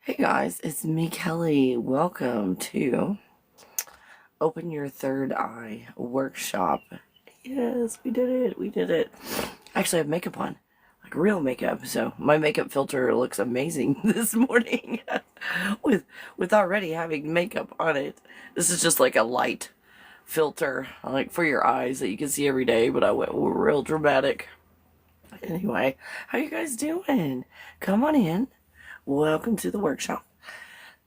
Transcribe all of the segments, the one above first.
Hey guys, it's me, Kelly. Welcome to Open Your Third Eye Workshop. Yes, we did it. We did it. Actually, I have makeup on, like real makeup. So my makeup filter looks amazing this morning with already having makeup on it. This is just like a light filter, like for your eyes that you can see every day, but I went real dramatic. Anyway, how you guys doing? Come on in. Welcome to the workshop.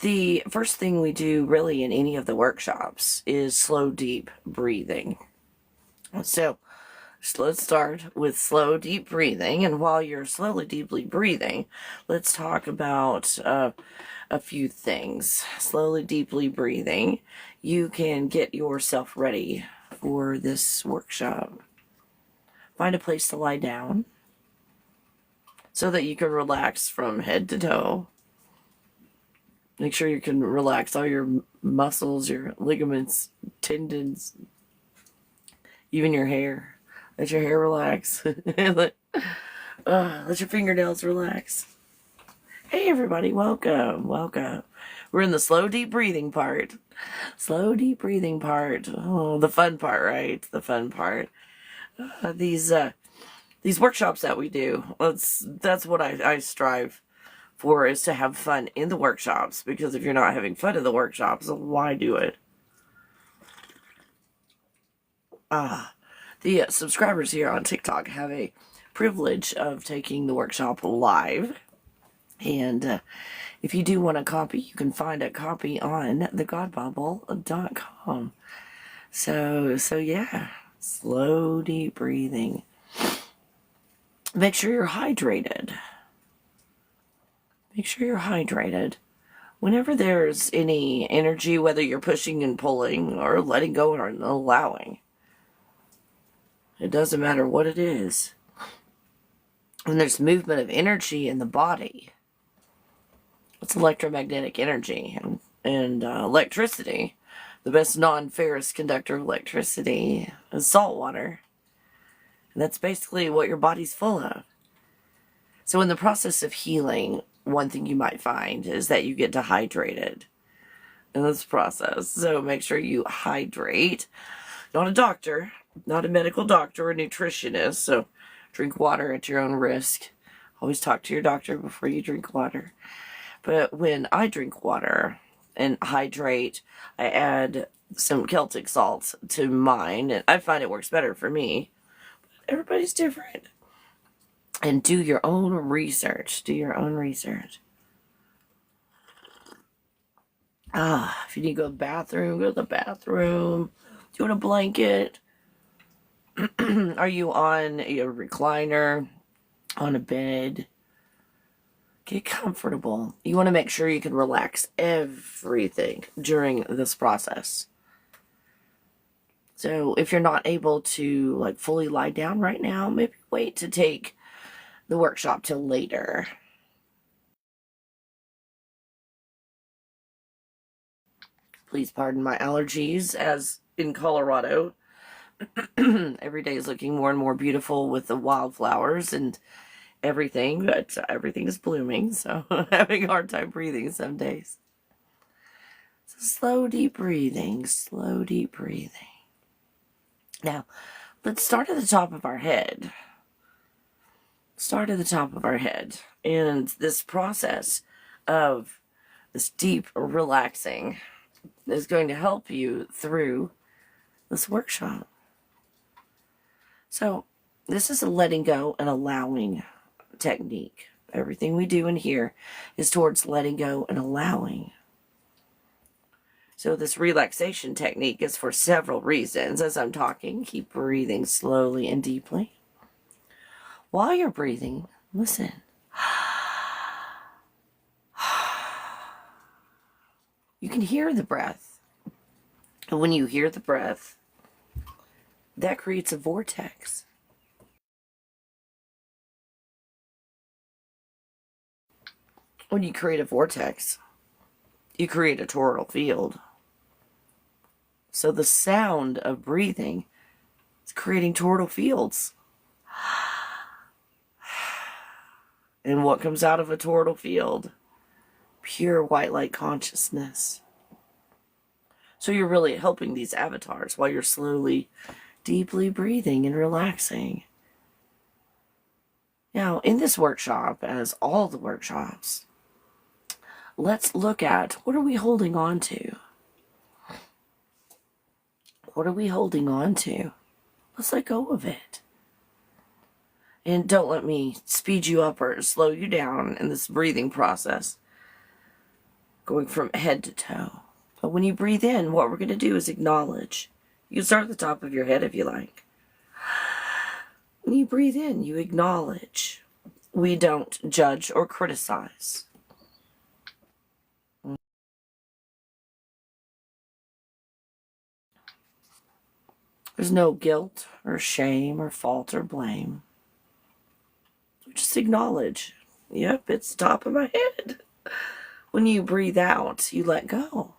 The first thing we do really in any of the workshops is slow, deep breathing. So let's start with slow, deep breathing. And while you're slowly, deeply breathing, let's talk about a few things. Slowly, deeply breathing, you can get yourself ready for this workshop. Find a place to lie down so that you can relax from head to toe. Make sure you can relax all your muscles, your ligaments, tendons, even your hair. Let your hair relax. let your fingernails relax. Hey everybody, welcome, welcome. We're in the slow, deep breathing part. Slow, deep breathing part. Oh, the fun part, right? The fun part. These workshops that we do, that's what I strive for, is to have fun in the workshops, because if you're not having fun in the workshops, why do it? The subscribers here on TikTok have a privilege of taking the workshop live, and if you do want a copy, you can find a copy on thegodbible.com. So yeah, slow, deep breathing. Make sure you're hydrated. Make sure you're hydrated. Whenever there's any energy, whether you're pushing and pulling or letting go or allowing, it doesn't matter what it is. When there's movement of energy in the body, it's electromagnetic energy and electricity. The best non-ferrous conductor of electricity is salt water. And that's basically what your body's full of. So in the process of healing, one thing you might find is that you get dehydrated in this process. So make sure you hydrate. Not a doctor, not a medical doctor or a nutritionist. So drink water at your own risk. Always talk to your doctor before you drink water. But when I drink water and hydrate, I add some Celtic salt to mine, and I find it works better for me. But everybody's different. And do your own research. Do your own research. If you need to go to the bathroom, go to the bathroom. Do you want a blanket? Are you on a recliner? On a bed? Get comfortable. You want to make sure you can relax everything during this process. So if you're not able to fully lie down right now, maybe wait to take the workshop till later. Please pardon my allergies, as in Colorado, every day is looking more and more beautiful with the wildflowers and everything, but everything is blooming, so I'm having a hard time breathing some days. So slow, deep breathing, slow, deep breathing. Now, let's start at the top of our head. Start at the top of our head. And this process of this deep relaxing is going to help you through this workshop. So, this is a letting go and allowing technique. Everything we do in here is towards letting go and allowing. So this relaxation technique is for several reasons. As I'm talking, keep breathing slowly and deeply. While you're breathing, listen. You can hear the breath. And when you hear the breath, that creates a vortex. When you create a vortex, you create a toroidal field. So the sound of breathing is creating toroidal fields. And what comes out of a toroidal field? pure white light consciousness. So you're really helping these avatars while you're slowly, deeply breathing and relaxing. Now, in this workshop, as all the workshops, let's look at what are we holding on to? What are we holding on to? Let's let go of it. And don't let me speed you up or slow you down in this breathing process, going from head to toe. But when you breathe in, what we're going to do is acknowledge. You can start at the top of your head if you like. When you breathe in, you acknowledge. We don't judge or criticize. There's no guilt or shame or fault or blame. We just acknowledge. Yep, it's the top of my head. When you breathe out, you let go.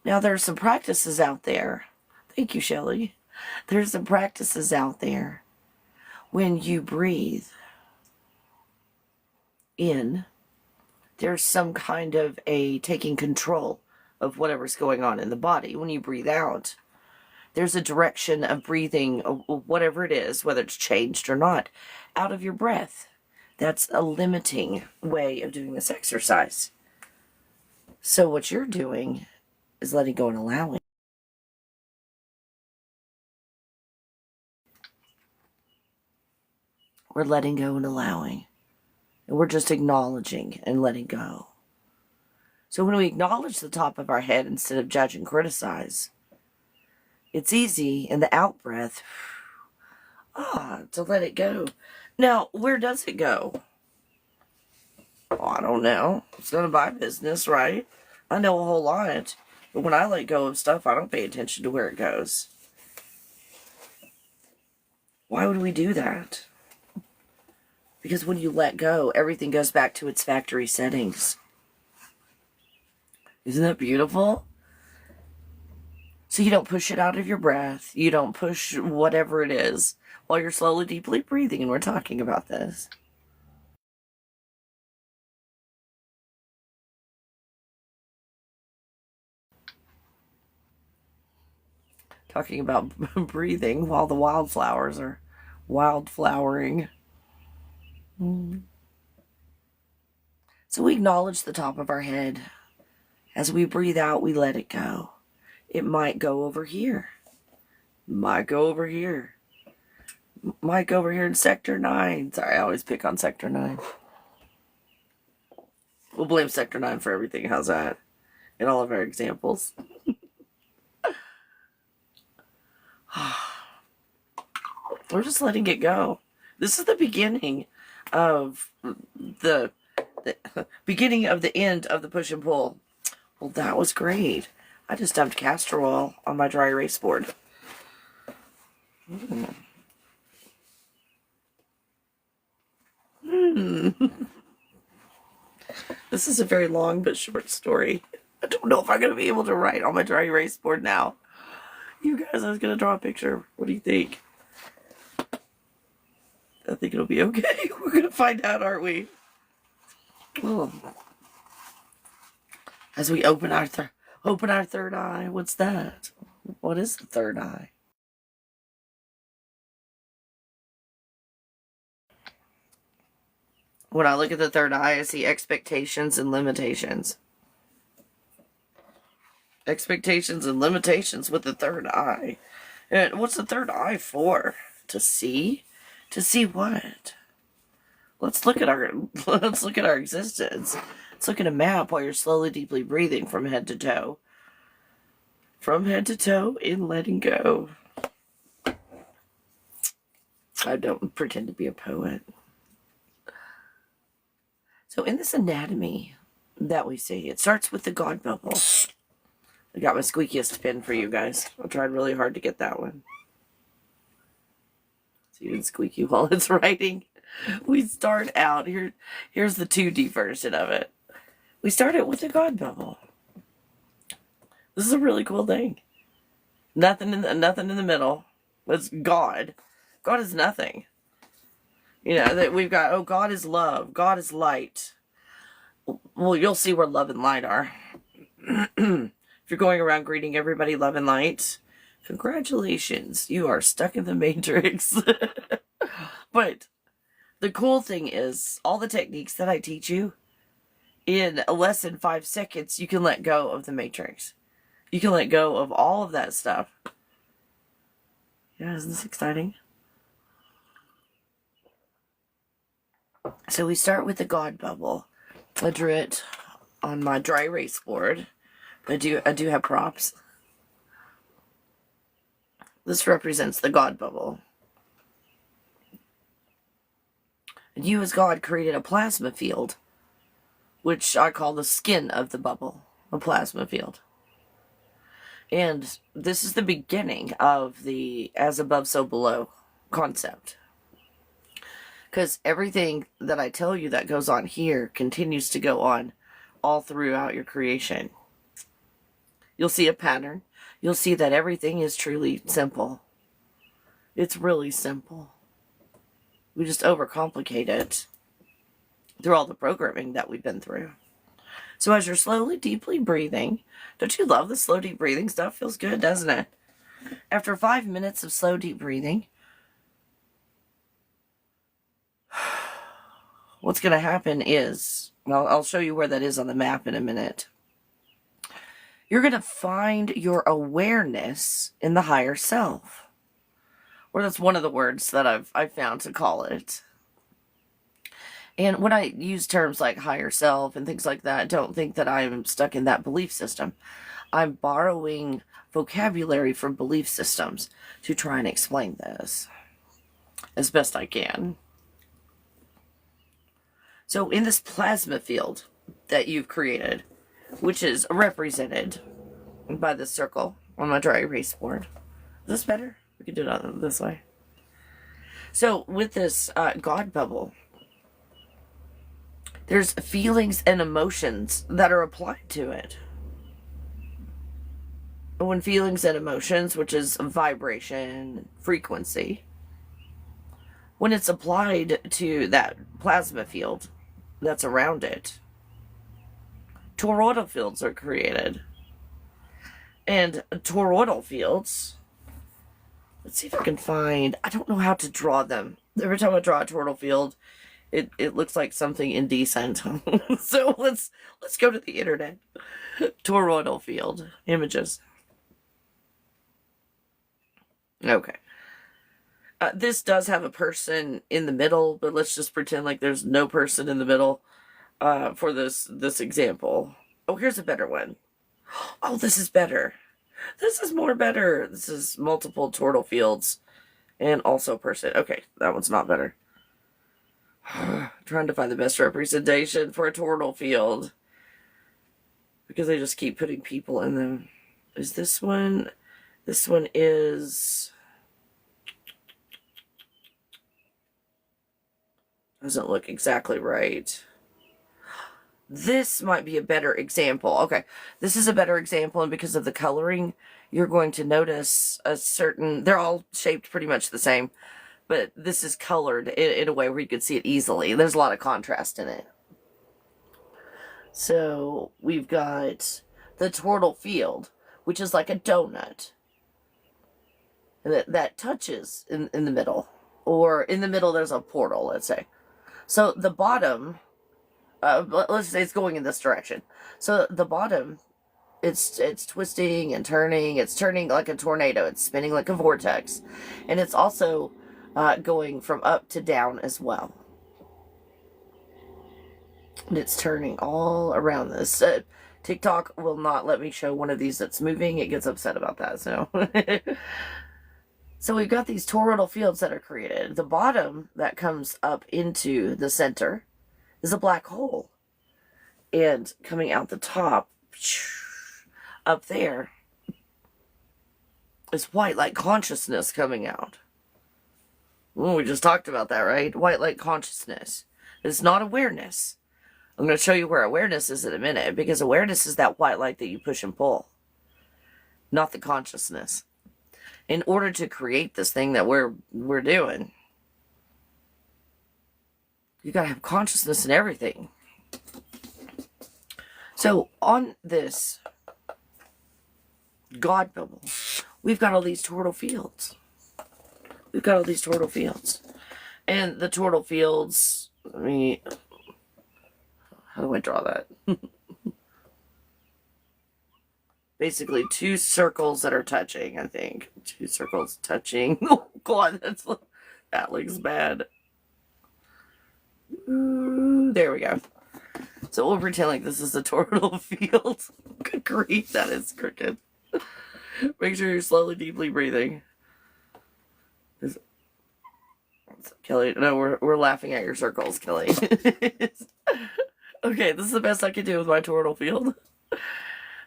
Now, there's some practices out there. Thank you, Shelley. There's some practices out there. When you breathe in, there's some kind of a taking control of whatever's going on in the body. When you breathe out, there's a direction of breathing, whatever it is, whether it's changed or not, out of your breath. That's a limiting way of doing this exercise. So what you're doing is letting go and allowing. We're letting go and allowing. And we're just acknowledging and letting go. So when we acknowledge the top of our head instead of judge and criticize, it's easy in the out breath to let it go. Now, where does it go? Oh, I don't know. It's none of my business, right? I know a whole lot. But when I let go of stuff, I don't pay attention to where it goes. Why would we do that? Because when you let go, everything goes back to its factory settings. Isn't that beautiful? So you don't push it out of your breath. You don't push whatever it is while you're slowly, deeply breathing. And we're talking about this. Talking about breathing while the wildflowers are wildflowering. So we acknowledge the top of our head. As we breathe out, we let it go. It might go over here. Might go over here. Might go over here in Sector 9. Sorry, I always pick on Sector 9. We'll blame Sector 9 for everything. How's that? In all of our examples. We're just letting it go. This is the beginning of the beginning of the end of the push and pull. Well, that was great. I just dumped castor oil on my dry erase board. This is a very long but short story. I don't know if I'm going to be able to write on my dry erase board now. You guys, I was going to draw a picture. What do you think? I think it'll be okay. We're going to find out, aren't we? Oh. As we open our third eye. What's that? What is the third eye? When I look at the third eye, I see expectations and limitations. Expectations and limitations with the third eye. And what's the third eye for? To see? To see what? Let's look at our existence. Let's look at a map while you're slowly, deeply breathing from head to toe. From head to toe in letting go. I don't pretend to be a poet. So in this anatomy that we see, it starts with the God bubble. I got my squeakiest pen for you guys. I tried really hard to get that one. So you didn't squeaky while it's writing. We start out, here's the 2D version of it. We start it with the God bubble. This is a really cool thing. Nothing in the middle. It's God. God is nothing. You know, that we've got, oh, God is love. God is light. Well, you'll see where love and light are. If you're going around greeting everybody love and light, congratulations, you are stuck in the matrix. But the cool thing is, all the techniques that I teach you, in less than 5 seconds, you can let go of the matrix. You can let go of all of that stuff. Yeah, isn't this exciting? So we start with the God bubble. I drew it on my dry erase board. I do have props. This represents the God bubble. And you as God created a plasma field, which I call the skin of the bubble, a plasma field. And this is the beginning of the as above, so below concept. Because everything that I tell you that goes on here continues to go on all throughout your creation. You'll see a pattern. You'll see that everything is truly simple. It's really simple. We just overcomplicate it through all the programming that we've been through. So as you're slowly, deeply breathing, don't you love the slow, deep breathing stuff? Feels good, doesn't it? After 5 minutes of slow, deep breathing, what's going to happen is, I'll show you where that is on the map in a minute. You're going to find your awareness in the higher self. Or that's one of the words that I've found to call it. And when I use terms like higher self and things like that, don't think that I'm stuck in that belief system. I'm borrowing vocabulary from belief systems to try and explain this as best I can. So in this plasma field that you've created, which is represented by this circle on my dry erase board. Is this better? We can do it this way. So with this God bubble, there's feelings and emotions that are applied to it. When feelings and emotions, which is vibration, frequency, when it's applied to that plasma field that's around it, toroidal fields are created. And toroidal fields, let's see if I can find, I don't know how to draw them. Every time I draw a toroidal field, it looks like something indecent. So let's go to the internet. Toroidal field images. Okay. This does have a person in the middle, but let's just pretend like there's no person in the middle for this example. Oh, here's a better one. Oh, this is better. This is more better. This is multiple toroidal fields and also person. Okay, that one's not better. Trying to find the best representation for a toroidal field because they just keep putting people in them. Is this one? This one is... doesn't look exactly right. This might be a better example. Okay, this is a better example, and because of the coloring, you're going to notice a certain... they're all shaped pretty much the same, but this is colored in a way where you can see it easily. There's a lot of contrast in it. So we've got the toroidal field, which is like a donut. And that touches in the middle. Or in the middle there's a portal, let's say. So the bottom, let's say it's going in this direction. So the bottom, it's twisting and turning. It's turning like a tornado. It's spinning like a vortex. And it's also going from up to down as well. And it's turning all around this. TikTok will not let me show one of these that's moving. It gets upset about that, so... So we've got these toroidal fields that are created. The bottom that comes up into the center is a black hole. And coming out the top, up there, is white light consciousness coming out. Well, we just talked about that, right? White light consciousness. It's not awareness. I'm going to show you where awareness is in a minute, because awareness is that white light that you push and pull, not the consciousness. In order to create this thing that we're doing, you gotta have consciousness in everything. So on this God bubble, we've got all these turtle fields. We've got all these turtle fields. And the turtle fields, how do I draw that? Basically 2 circles that are touching, I think. 2 circles touching. Oh God, that looks bad. Ooh, there we go. So we'll pretend like this is a turtle field. Good grief, that is crooked. Make sure you're slowly, deeply breathing. Kelly, no, we're laughing at your circles, Kelly. Okay, this is the best I can do with my turtle field.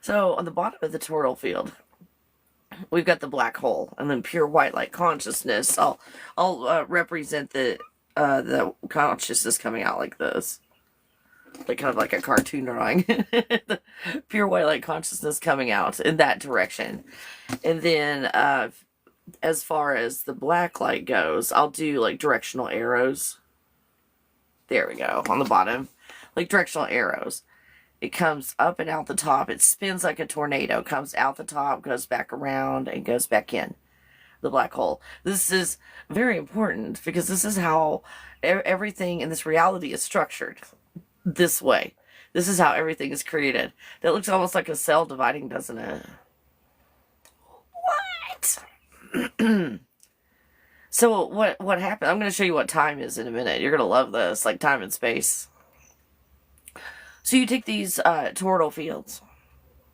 So on the bottom of the turtle field, we've got the black hole, and then pure white light consciousness. I'll represent the consciousness coming out like this, like kind of like a cartoon drawing. The pure white light consciousness coming out in that direction, and then as far as the black light goes, I'll do like directional arrows. There we go, on the bottom, like directional arrows. It comes up and out the top. It spins like a tornado. Comes out the top, goes back around, and goes back in the black hole. This is very important because this is how everything in this reality is structured. This way. This is how everything is created. That looks almost like a cell dividing, doesn't it? What? So what happened? I'm going to show you what time is in a minute. You're going to love this, like time and space. So you take these toroidal fields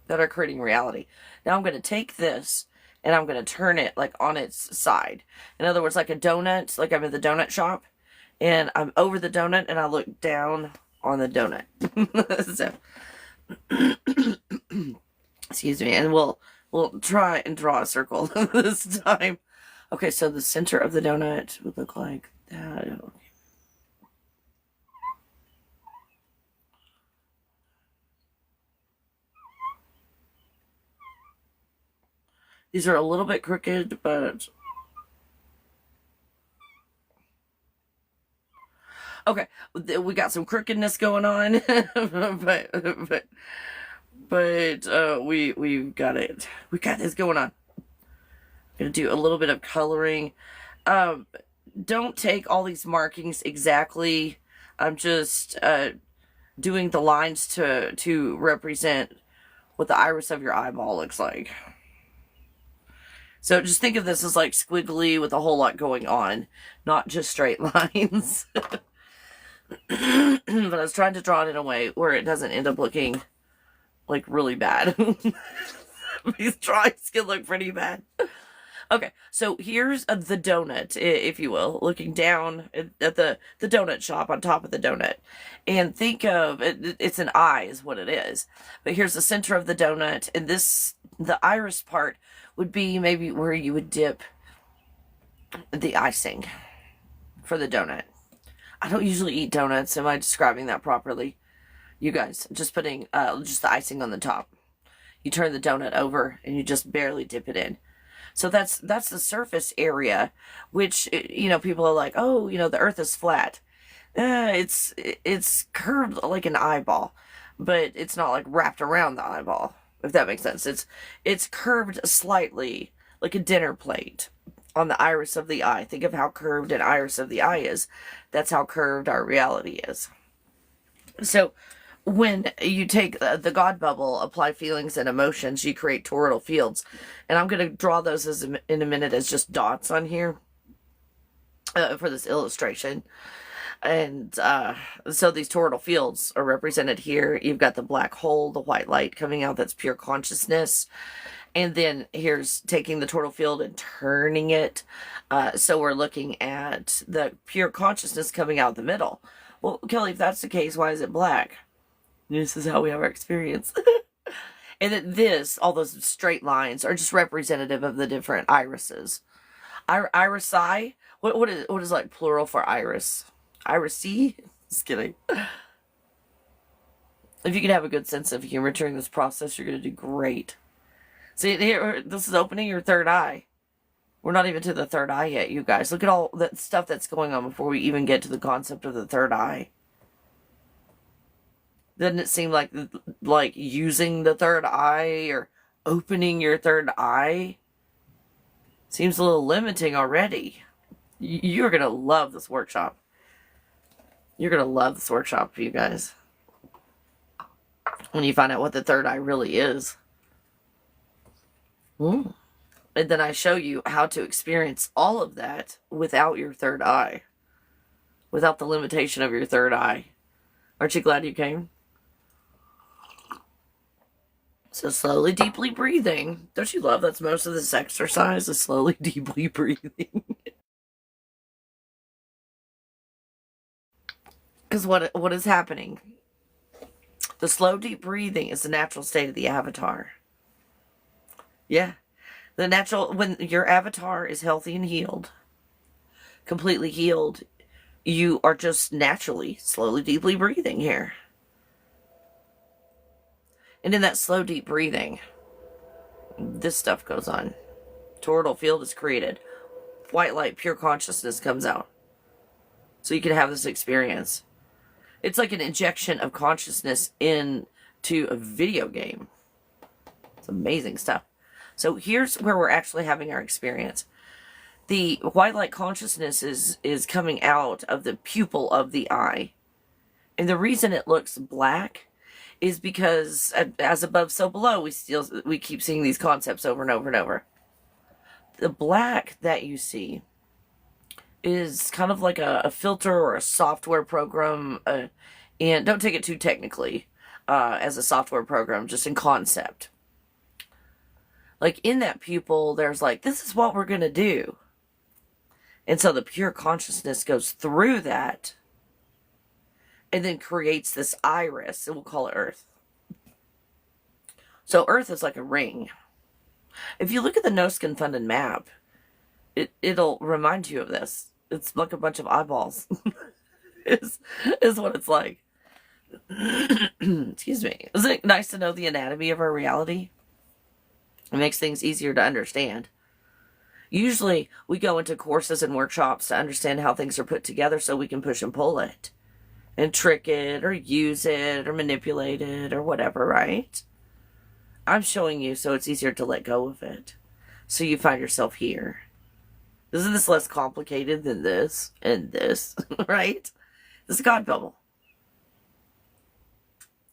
that are creating reality. Now I'm going to take this and I'm going to turn it like on its side. In other words, like a donut, like I'm in the donut shop and I'm over the donut and I look down on the donut. So, excuse me, and we'll try and draw a circle this time. Okay, so the center of the donut would look like that. Okay. These are a little bit crooked, but okay, we got some crookedness going on, but we've got it. We got this going on. I'm gonna do a little bit of coloring. Don't take all these markings exactly. I'm just doing the lines to represent what the iris of your eyeball looks like. So just think of this as like squiggly with a whole lot going on, not just straight lines. But I was trying to draw it in a way where it doesn't end up looking like really bad. These drawings can look pretty bad. Okay, so here's the donut, if you will, looking down at the donut shop on top of the donut. And think of it's an eye is what it is. But here's the center of the donut, and the iris part would be maybe where you would dip the icing for the donut. I don't usually eat donuts. Am I describing that properly? You guys, just putting just the icing on the top. You turn the donut over and you just barely dip it in. So that's the surface area, which, you know, people are like, oh, you know, the earth is flat. It's curved like an eyeball, but it's not like wrapped around the eyeball, if that makes sense. It's curved slightly like a dinner plate on the iris of the eye. Think of how curved an iris of the eye is. That's how curved our reality is. So when you take the God bubble, apply feelings and emotions, you create toroidal fields. And I'm going to draw those in a minute as just dots on here for this illustration. And so these toroidal fields are represented here. You've got the black hole, the white light coming out, that's pure consciousness. And then here's taking the toroidal field and turning it. So we're looking at the pure consciousness coming out the middle. Well, Kelly, if that's the case, why is it black? This is how we have our experience. And then all those straight lines are just representative of the different irises. Iris eye? What is like plural for iris? Iris-y? Just kidding. If you can have a good sense of humor during this process, you're going to do great. See, here, this is opening your third eye. We're not even to the third eye yet, you guys. Look at all that stuff that's going on before we even get to the concept of the third eye. Doesn't it seem like like using the third eye or opening your third eye seems a little limiting already. You're going to love this workshop. You're going to love this workshop, you guys, when you find out what the third eye really is. And then I show you how to experience all of that without your third eye. Without the limitation of your third eye. Aren't you glad you came? So slowly, deeply breathing. Don't you love that's most of this exercise, is slowly, deeply breathing? Because what is happening? The slow, deep breathing is the natural state of the avatar. Yeah. The natural, when your avatar is healthy and healed, completely healed, you are just naturally, slowly, deeply breathing here. And in that slow, deep breathing, this stuff goes on. Toroidal field is created. White light, pure consciousness comes out. So you can have this experience. It's like an injection of consciousness into a video game. It's amazing stuff. So here's where we're actually having our experience. The white light consciousness is coming out of the pupil of the eye. And the reason it looks black is because as above, so below, we keep seeing these concepts over and over and over. The black that you see is kind of like a filter or a software program, and don't take it too technically as a software program, just in concept. Like in that pupil, there's like, this is what we're going to do. And so the pure consciousness goes through that and then creates this iris, and we'll call it Earth. So Earth is like a ring. If you look at the No Skin Funded map, it'll remind you of this. It's like a bunch of eyeballs. is what it's like. Excuse me. Isn't it nice to know the anatomy of our reality? It makes things easier to understand. Usually we go into courses and workshops to understand how things are put together so we can push and pull it and trick it or use it or manipulate it or whatever, right? I'm showing you so it's easier to let go of it. So you find yourself here. Isn't this less complicated than this and this, right? This is a God bubble.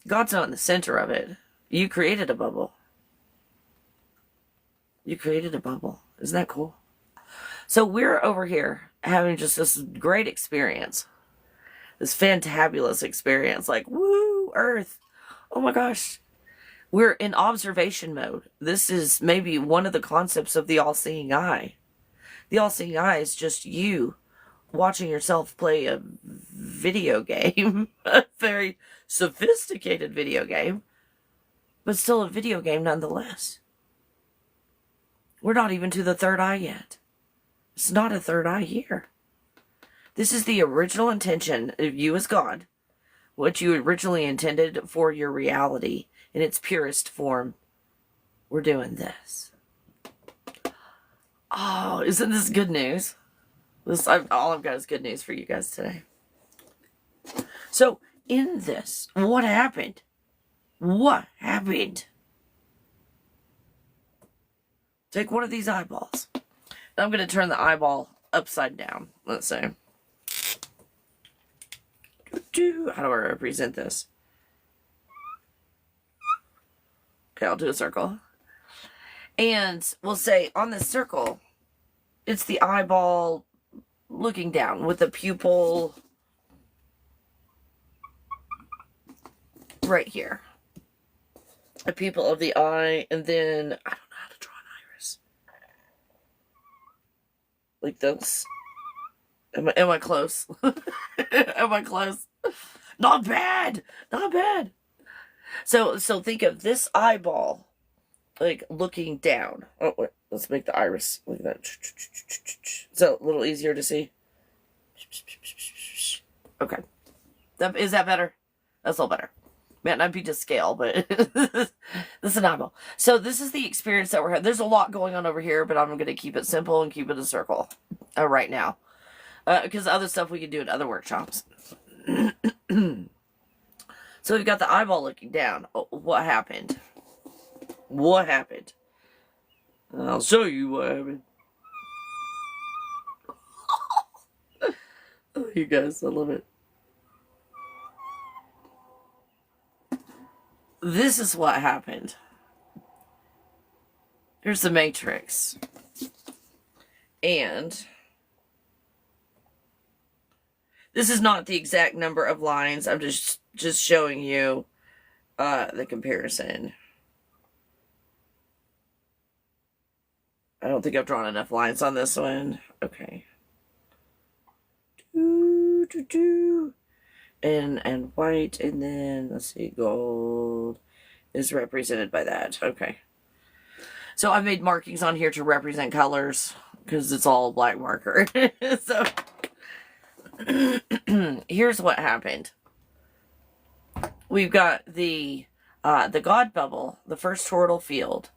God's not in the center of it. You created a bubble. You created a bubble. Isn't that cool? So we're over here having just this great experience. This fantabulous experience. Like, woo, Earth. Oh my gosh. We're in observation mode. This is maybe one of the concepts of the all-seeing eye. The all-seeing eye is just you watching yourself play a video game. A very sophisticated video game. But still a video game nonetheless. We're not even to the third eye yet. It's not a third eye here. This is the original intention of you as God. What you originally intended for your reality in its purest form. We're doing this. Oh, isn't this good news? All I've got is good news for you guys today. So, in this, what happened? What happened? Take one of these eyeballs. And I'm going to turn the eyeball upside down. Let's say. How do I represent this? Okay, I'll do a circle. And we'll say on this circle, it's the eyeball looking down with the pupil right here. A pupil of the eye, and then I don't know how to draw an iris. Like this. Am I close? Am I close? Not bad. Not bad. So think of this eyeball like looking down. Oh, wait, let's make the iris like that. So a little easier to see. Okay. Is that better? That's a little better. Might not be to scale, but this is an eyeball. So this is the experience that we're having. There's a lot going on over here, but I'm going to keep it simple and keep it a circle right now. Because other stuff we can do in other workshops. So So we've got the eyeball looking down. Oh, what happened? What happened? I'll show you what happened. Oh, you guys, I love it. This is what happened. Here's the matrix. And this is not the exact number of lines. I'm just showing you the comparison. I don't think I've drawn enough lines on this one. Okay. And white, and then, let's see, gold is represented by that. Okay. So I made markings on here to represent colors, because it's all black marker. So, here's what happened. We've got the God bubble, the first toroidal field.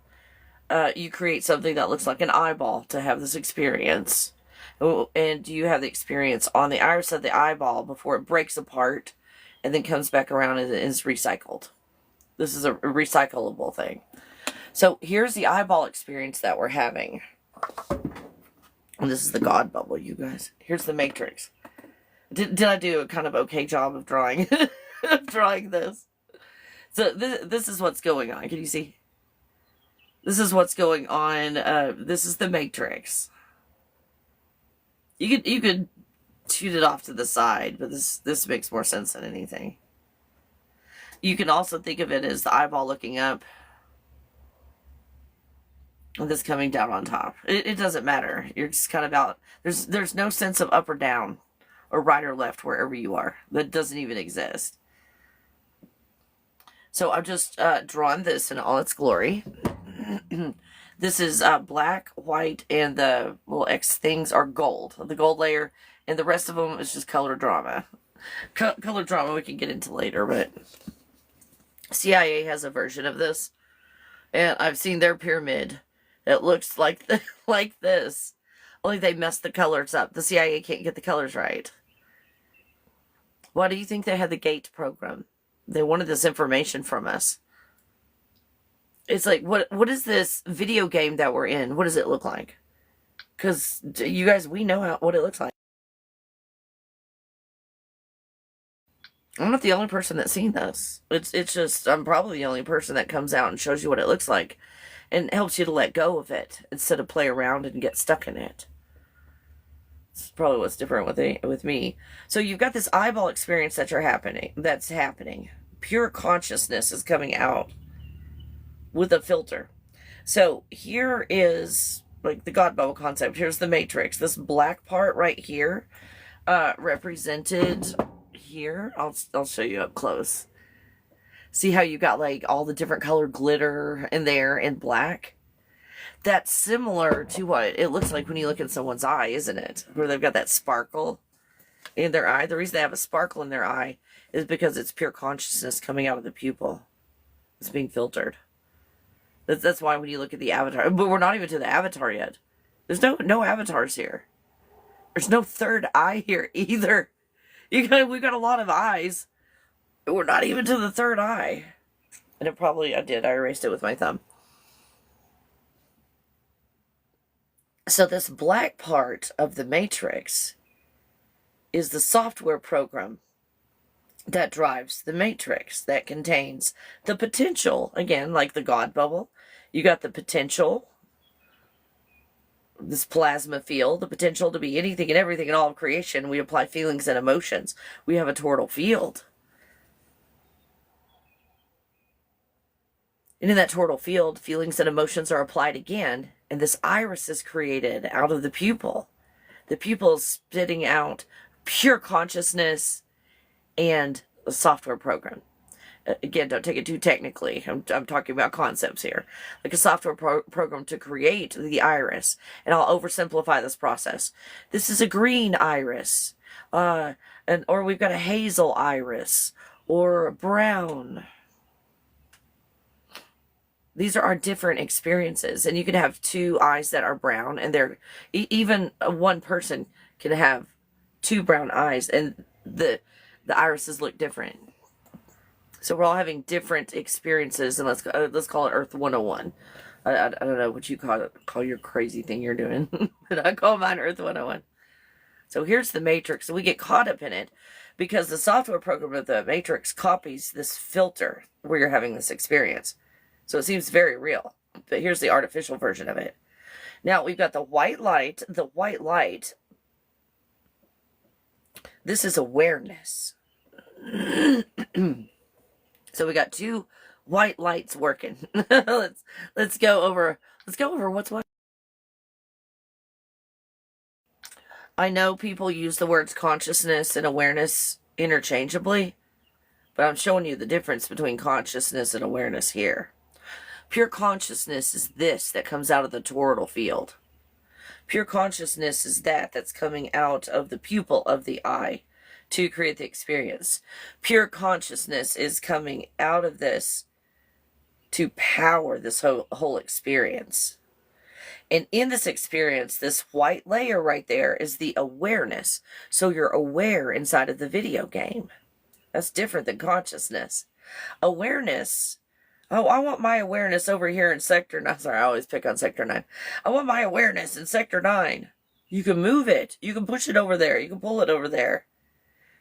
You create something that looks like an eyeball to have this experience. And you have the experience on the iris of the eyeball before it breaks apart and then comes back around and is recycled. This is a recyclable thing. So here's the eyeball experience that we're having. And this is the God bubble, you guys. Here's the matrix. Did I do a kind of okay job of drawing drawing this? So this is what's going on. Can you see? This is what's going on. This is the matrix. You could shoot it off to the side, but this makes more sense than anything. You can also think of it as the eyeball looking up, and this coming down on top. It doesn't matter. You're just kind of out. There's no sense of up or down, or right or left wherever you are. That doesn't even exist. So I've just drawn this in all its glory. This is black, white, and the little X things are gold. The gold layer, and the rest of them is just color drama. Color drama we can get into later, but CIA has a version of this. And I've seen their pyramid. It looks like like this. Only they messed the colors up. The CIA can't get the colors right. Why do you think they had the GATE program? They wanted this information from us. It's like, what is this video game that we're in? What does it look like? Because, you guys, we know what it looks like. I'm not the only person that's seen this. It's just, I'm probably the only person that comes out and shows you what it looks like. And helps you to let go of it instead of play around and get stuck in it. It's probably what's different with me. So you've got this eyeball experience that's happening. Pure consciousness is coming out with a filter. So here is like the God bubble concept. Here's the matrix. This black part right here, represented here. I'll show you up close. See how you got like all the different colored glitter in there in black? That's similar to what it looks like when you look in someone's eye, isn't it? Where they've got that sparkle in their eye. The reason they have a sparkle in their eye is because it's pure consciousness coming out of the pupil. It's being filtered. That's why when you look at the avatar, but we're not even to the avatar yet. There's no avatars here. There's no third eye here either. We've got a lot of eyes, but we're not even to the third eye. And I erased it with my thumb. So this black part of the matrix is the software program that drives the matrix, that contains the potential, again, like the God bubble. You got the potential, this plasma field, the potential to be anything and everything in all of creation. We apply feelings and emotions. We have a toroidal field. And in that toroidal field, feelings and emotions are applied again, and this iris is created out of the pupil. The pupil is spitting out pure consciousness and a software program. Again, don't take it too technically. I'm talking about concepts here. Like a software program to create the iris. And I'll oversimplify this process. This is a green iris. Or we've got a hazel iris. Or a brown. These are our different experiences. And you can have two eyes that are brown. And they're even one person can have two brown eyes. And the irises look different. So we're all having different experiences, and let's call it Earth 101. I don't know what you call your crazy thing you're doing, but I call mine Earth 101. So here's the Matrix, and we get caught up in it because the software program of the Matrix copies this filter where you're having this experience. So it seems very real, but here's the artificial version of it. Now we've got the white light. The white light, this is awareness. So we got two white lights working. let's go over what's what. I know people use the words consciousness and awareness interchangeably, but I'm showing you the difference between consciousness and awareness here. Pure consciousness is this that comes out of the toroidal field. Pure consciousness is that's coming out of the pupil of the eye to create the experience. Pure consciousness is coming out of this to power this whole experience. And in this experience, this white layer right there is the awareness. So you're aware inside of the video game. That's different than consciousness. Awareness, oh, I want my awareness over here in Sector 9. Sorry, I always pick on Sector 9. I want my awareness in Sector 9. You can move it. You can push it over there. You can pull it over there.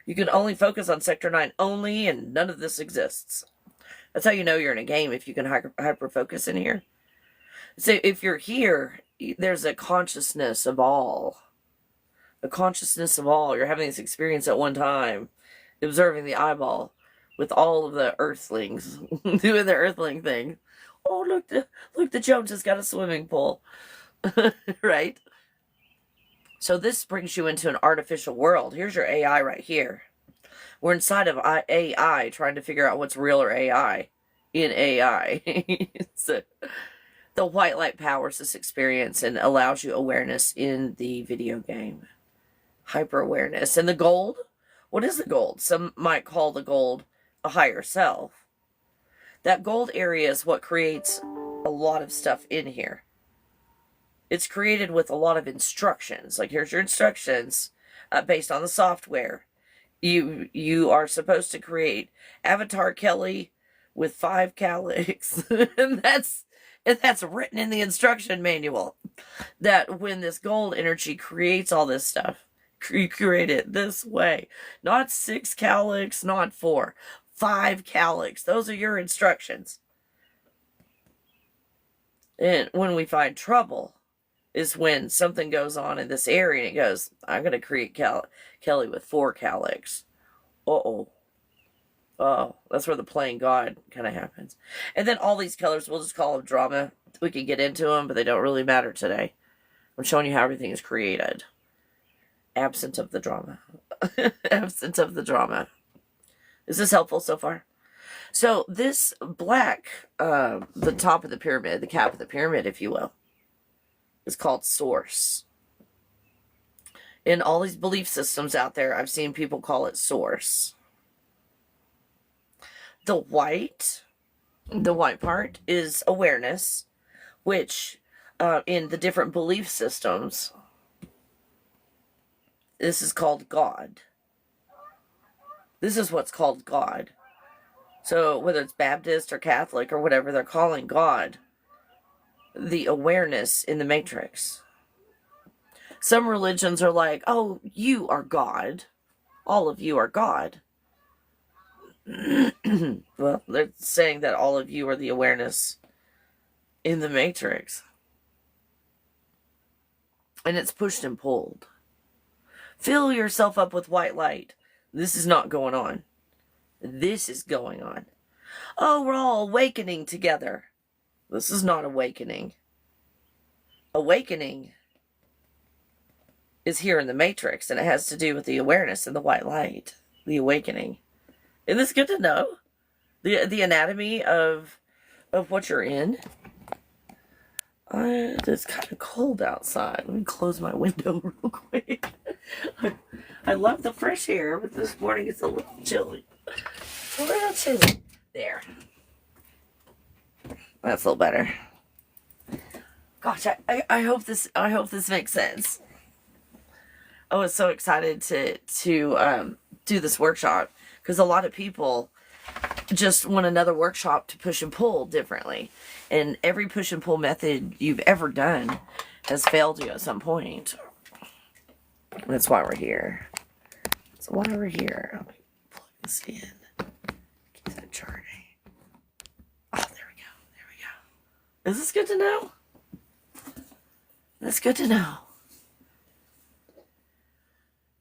You can only focus on Sector 9 only, and none of this exists. That's how you know you're in a game, if you can hyper-focus in here. So if you're here, there's a consciousness of all. A consciousnness of all. You're having this experience at one time, observing the eyeball with all of the earthlings doing the earthling thing. Oh, look, the Jones has got a swimming pool. Right? So this brings you into an artificial world. Here's your AI right here. We're inside of AI trying to figure out what's real or AI in AI. So the white light powers this experience and allows you awareness in the video game. Hyper awareness. And the gold? What is the gold? Some might call the gold a higher self. That gold area is what creates a lot of stuff in here. It's created with a lot of instructions. Like, here's your instructions based on the software. You are supposed to create Avatar Kelly with 5 calyx. and that's written in the instruction manual. That when this gold energy creates all this stuff, you create it this way. Not 6 calyx, not 4. 5 calyx. Those are your instructions. And when we find trouble is when something goes on in this area and it goes, I'm going to create Kelly with 4 calyx. Uh-oh. Oh, that's where the playing God kind of happens. And then all these colors, we'll just call them drama. We can get into them, but they don't really matter today. I'm showing you how everything is created. Absent of the drama. Absent of the drama. Is this helpful so far? So this black, the top of the pyramid, the cap of the pyramid, if you will, is called source. In all these belief systems out there, I've seen people call it source. The white part is awareness, which in the different belief systems, this is called God. This is what's called God. So whether it's Baptist or Catholic or whatever they're calling God, the awareness in the matrix. Some religions are like, oh, you are God. All of you are God. Well, they're saying that all of you are the awareness in the matrix. And it's pushed and pulled. Fill yourself up with white light. This is not going on. This is going on. Oh, we're all awakening together. This is not awakening. Awakening is here in the matrix, and it has to do with the awareness and the white light. The awakening. Isn't this good to know? The anatomy of what you're in. It's kind of cold outside. Let me close my window real quick. I love the fresh air, but this morning it's a little chilly. A little chilly. There. That's a little better. Gosh, I hope this makes sense. I was so excited to do this workshop because a lot of people just want another workshop to push and pull differently. And every push and pull method you've ever done has failed you at some point. That's why we're here. That's why we're here. Let me plug this in. Keep that charging. Oh, there we go. There we go. Is this good to know? That's good to know.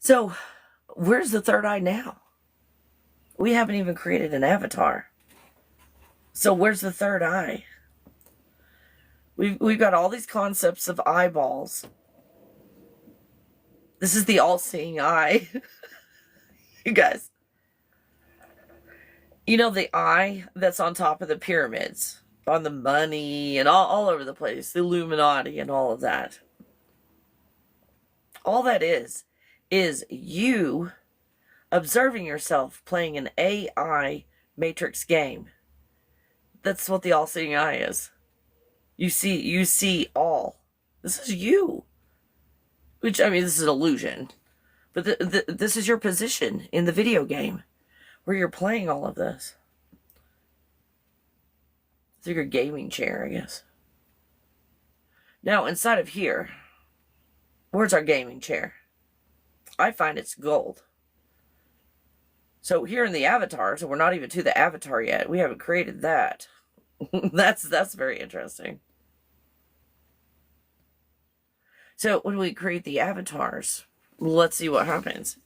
So, where's the third eye now? We haven't even created an avatar. So where's the third eye? We've got all these concepts of eyeballs. This is the all-seeing eye. You guys. You know the eye that's on top of the pyramids, on the money and all over the place, the Illuminati and all of that. All that is you observing yourself playing an AI Matrix game. That's what the all-seeing eye is. You see all. This is you. Which, I mean, this is an illusion. But this is your position in the video game where you're playing all of this. Through your gaming chair, I guess. Now, inside of here, where's our gaming chair? I find it's gold. So here in the avatar, so we're not even to the avatar yet. We haven't created that. That's very interesting. So when we create the avatars, let's see what happens.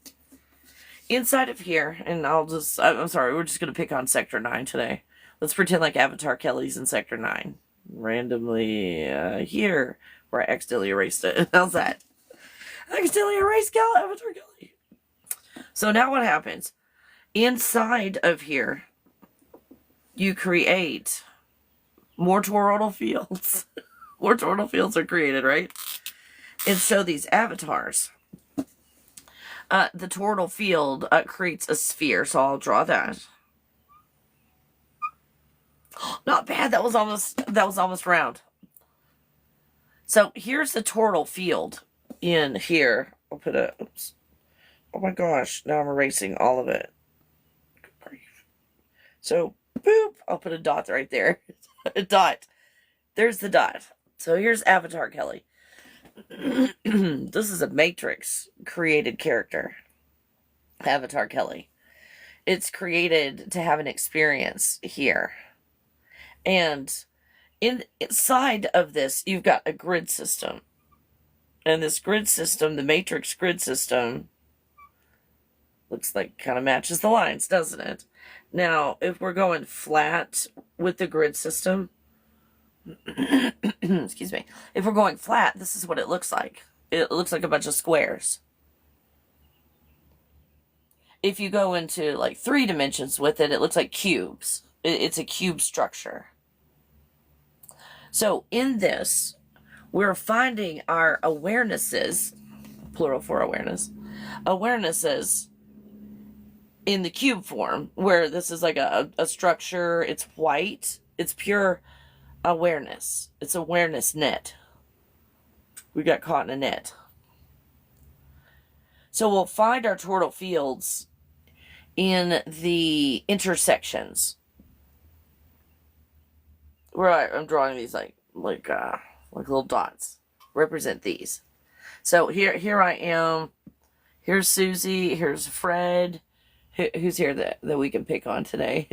Inside of here, and I'm sorry, we're just going to pick on Sector 9 today. Let's pretend like Avatar Kelly's in Sector 9. Randomly here, where I accidentally erased it. How's that? I accidentally erased Avatar Kelly. So now what happens? Inside of here, you create more toroidal fields. More toroidal fields are created, right? And so these avatars, the toroidal field creates a sphere, so I'll draw that. Not bad. That was almost round. So here's the toroidal field in here. I'll put a. Oops. Oh my gosh! Now I'm erasing all of it. So, boop, I'll put a dot right there. A dot. There's the dot. So here's Avatar Kelly. This is a Matrix created character. Avatar Kelly. It's created to have an experience here. And inside of this, you've got a grid system. And this grid system, the Matrix grid system, looks like kind of matches the lines, doesn't it? Now, if we're going flat with the grid system, excuse me, if we're going flat, this is what it looks like. It looks like a bunch of squares. If you go into like 3 dimensions with it, it looks like cubes. It's a cube structure. So in this, we're finding our awarenesses, plural for awareness, awarenesses in the cube form, where this is like a structure, it's white, it's pure awareness. It's awareness net. We got caught in a net. So we'll find our toroidal fields in the intersections. Right, I'm drawing these like little dots. Represent these. So here I am. Here's Susie. Here's Fred. Who's here that we can pick on today?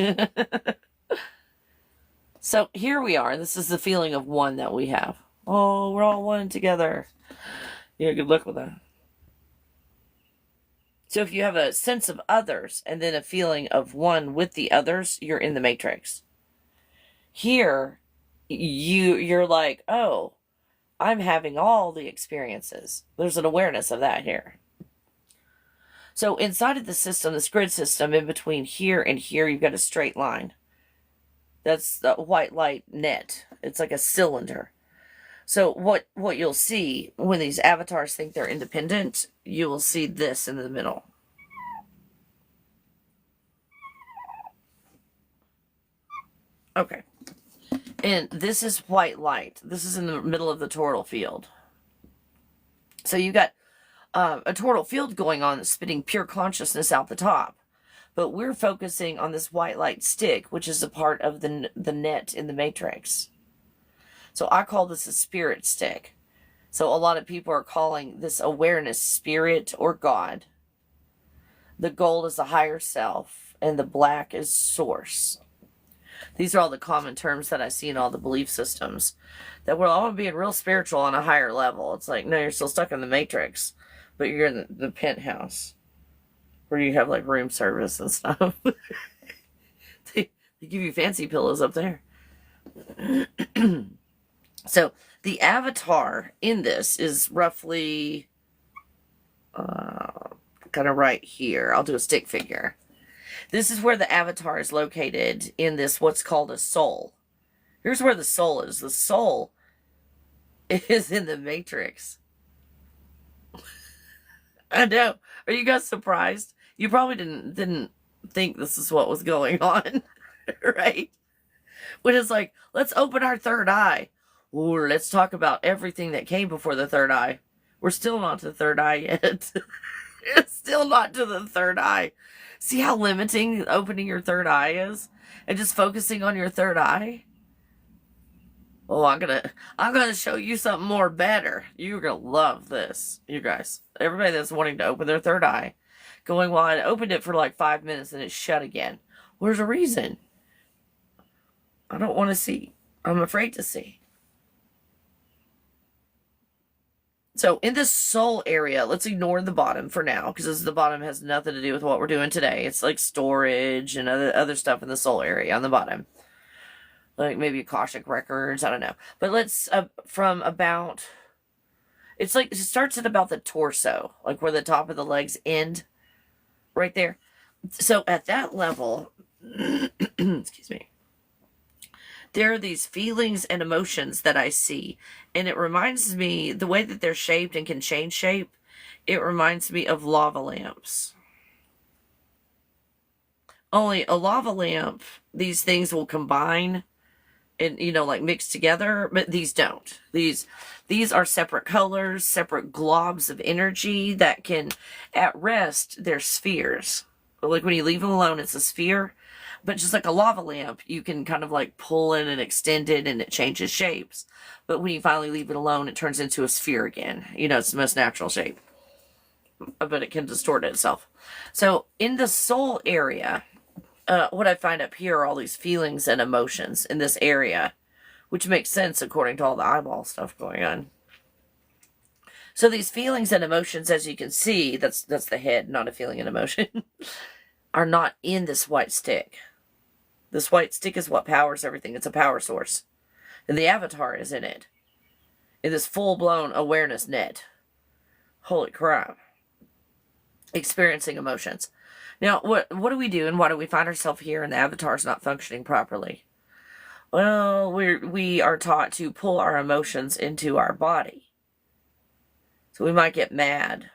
So here we are. This is the feeling of one that we have. Oh, we're all one together. Yeah, good luck with that. So if you have a sense of others and then a feeling of one with the others, you're in the Matrix. Here, you're like, oh, I'm having all the experiences. There's an awareness of that here. So inside of the system, this grid system, in between here and here, you've got a straight line. That's the white light net. It's like a cylinder. So what you'll see when these avatars think they're independent, you will see this in the middle. Okay. And this is white light. This is in the middle of the toroidal field. So you got a toroidal field going on that's spitting pure consciousness out the top. But we're focusing on this white light stick, which is a part of the net in the matrix. So I call this a spirit stick. So a lot of people are calling this awareness spirit or God. The gold is the higher self, and the black is source. These are all the common terms that I see in all the belief systems. That we're all being real spiritual on a higher level. It's like, no, you're still stuck in the matrix, but you're in the penthouse where you have like room service and stuff. they give you fancy pillows up there. So the avatar in this is roughly kind of right here. I'll do a stick figure. This is where the avatar is located in this, what's called a soul. Here's where the soul is. The soul is in the matrix. I know. Are you guys surprised? You probably didn't think this is what was going on, right? When it's like, let's open our third eye. Or let's talk about everything that came before the third eye. We're still not to the third eye yet. It's still not to the third eye. See how limiting opening your third eye is? And just focusing on your third eye? Oh, I'm gonna show you something more better. You're gonna love this, you guys. Everybody that's wanting to open their third eye, going, well, I opened it for like 5 minutes and it's shut again. Well, there's a reason. I don't want to see. I'm afraid to see. So in this soul area, let's ignore the bottom for now, because the bottom has nothing to do with what we're doing today. It's like storage and other stuff in the soul area on the bottom. Like maybe Akashic records, I don't know. But let's, from about, it's like, it starts at about the torso, like where the top of the legs end, right there. So at that level, excuse me, there are these feelings and emotions that I see. And it reminds me, the way that they're shaped and can change shape, it reminds me of lava lamps. Only a lava lamp, these things will combine and, like mix together, but these don't. These are separate colors, separate globs of energy that can, at rest, they're spheres. Like when you leave them alone, it's a sphere. But just like a lava lamp, you can kind of like pull it and extend it and it changes shapes. But when you finally leave it alone, it turns into a sphere again. It's the most natural shape. But it can distort itself. So in the soul area, what I find up here are all these feelings and emotions in this area, which makes sense according to all the eyeball stuff going on. So these feelings and emotions, as you can see, that's the head, not a feeling and emotion, are not in this white stick. This white stick is what powers everything. It's a power source. And the avatar is in it. In this full-blown awareness net. Holy crap. Experiencing emotions. Now, what do we do and why do we find ourselves here and the avatar's not functioning properly? Well, we are taught to pull our emotions into our body. So we might get mad,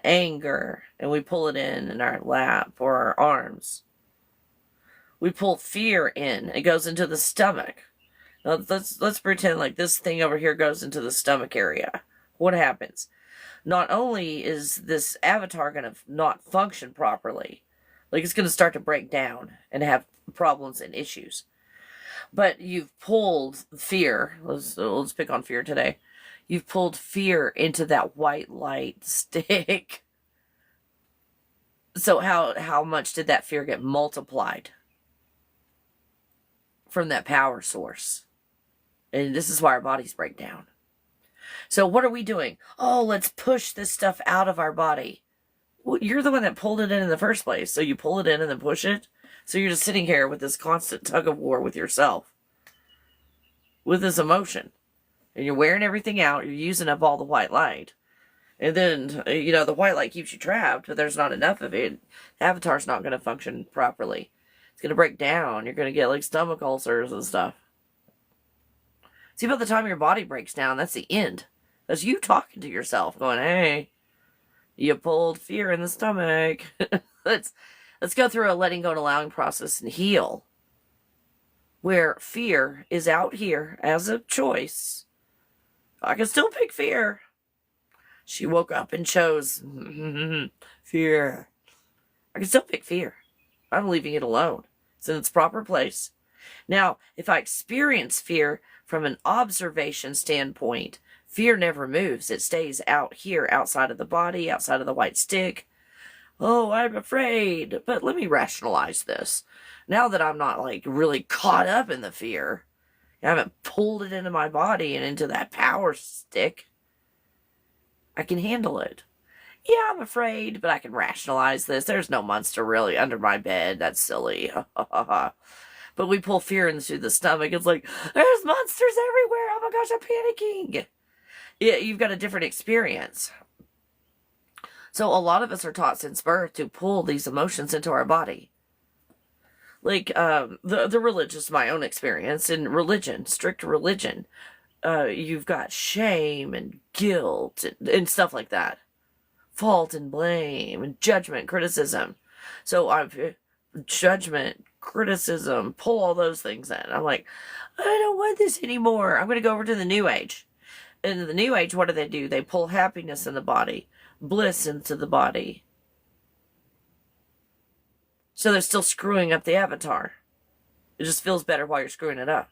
anger, and we pull it in our lap or our arms. We pull fear in. It goes into the stomach. Now, let's pretend like this thing over here goes into the stomach area. What happens? Not only is this avatar going to not function properly, like it's going to start to break down and have problems and issues, but you've pulled fear. Let's pick on fear today. You've pulled fear into that white light stick. So how much did that fear get multiplied from that power source? And this is why our bodies break down. So what are we doing? Oh, let's push this stuff out of our body. Well, you're the one that pulled it in the first place. So you pull it in and then push it. So you're just sitting here with this constant tug of war with yourself. With this emotion. And you're wearing everything out. You're using up all the white light. And then, the white light keeps you trapped, but there's not enough of it. The avatar's not going to function properly. It's going to break down. You're going to get like stomach ulcers and stuff. See, by the time your body breaks down, that's the end. That's you talking to yourself, going, hey, you pulled fear in the stomach. Let's go through a letting go and allowing process and heal. Where fear is out here as a choice. I can still pick fear. She woke up and chose fear. I can still pick fear. I'm leaving it alone. It's in its proper place. Now, if I experience fear from an observation standpoint, fear never moves. It stays out here, outside of the body, outside of the white stick. Oh, I'm afraid. But let me rationalize this. Now that I'm not like really caught up in the fear, I haven't pulled it into my body and into that power stick, I can handle it. Yeah, I'm afraid, but I can rationalize this. There's no monster really under my bed. That's silly. But we pull fear into the stomach. It's like, there's monsters everywhere. Oh my gosh, I'm panicking. Yeah, you've got a different experience. So a lot of us are taught since birth to pull these emotions into our body. Like, the religious, my own experience in religion, strict religion, you've got shame and guilt and stuff like that. Fault and blame and judgment, criticism. So I've judgment, criticism, pull all those things in. I'm like, I don't want this anymore. I'm going to go over to the New Age. In the New Age, what do? They pull happiness in the body, bliss into the body. So they're still screwing up the avatar. It just feels better while you're screwing it up.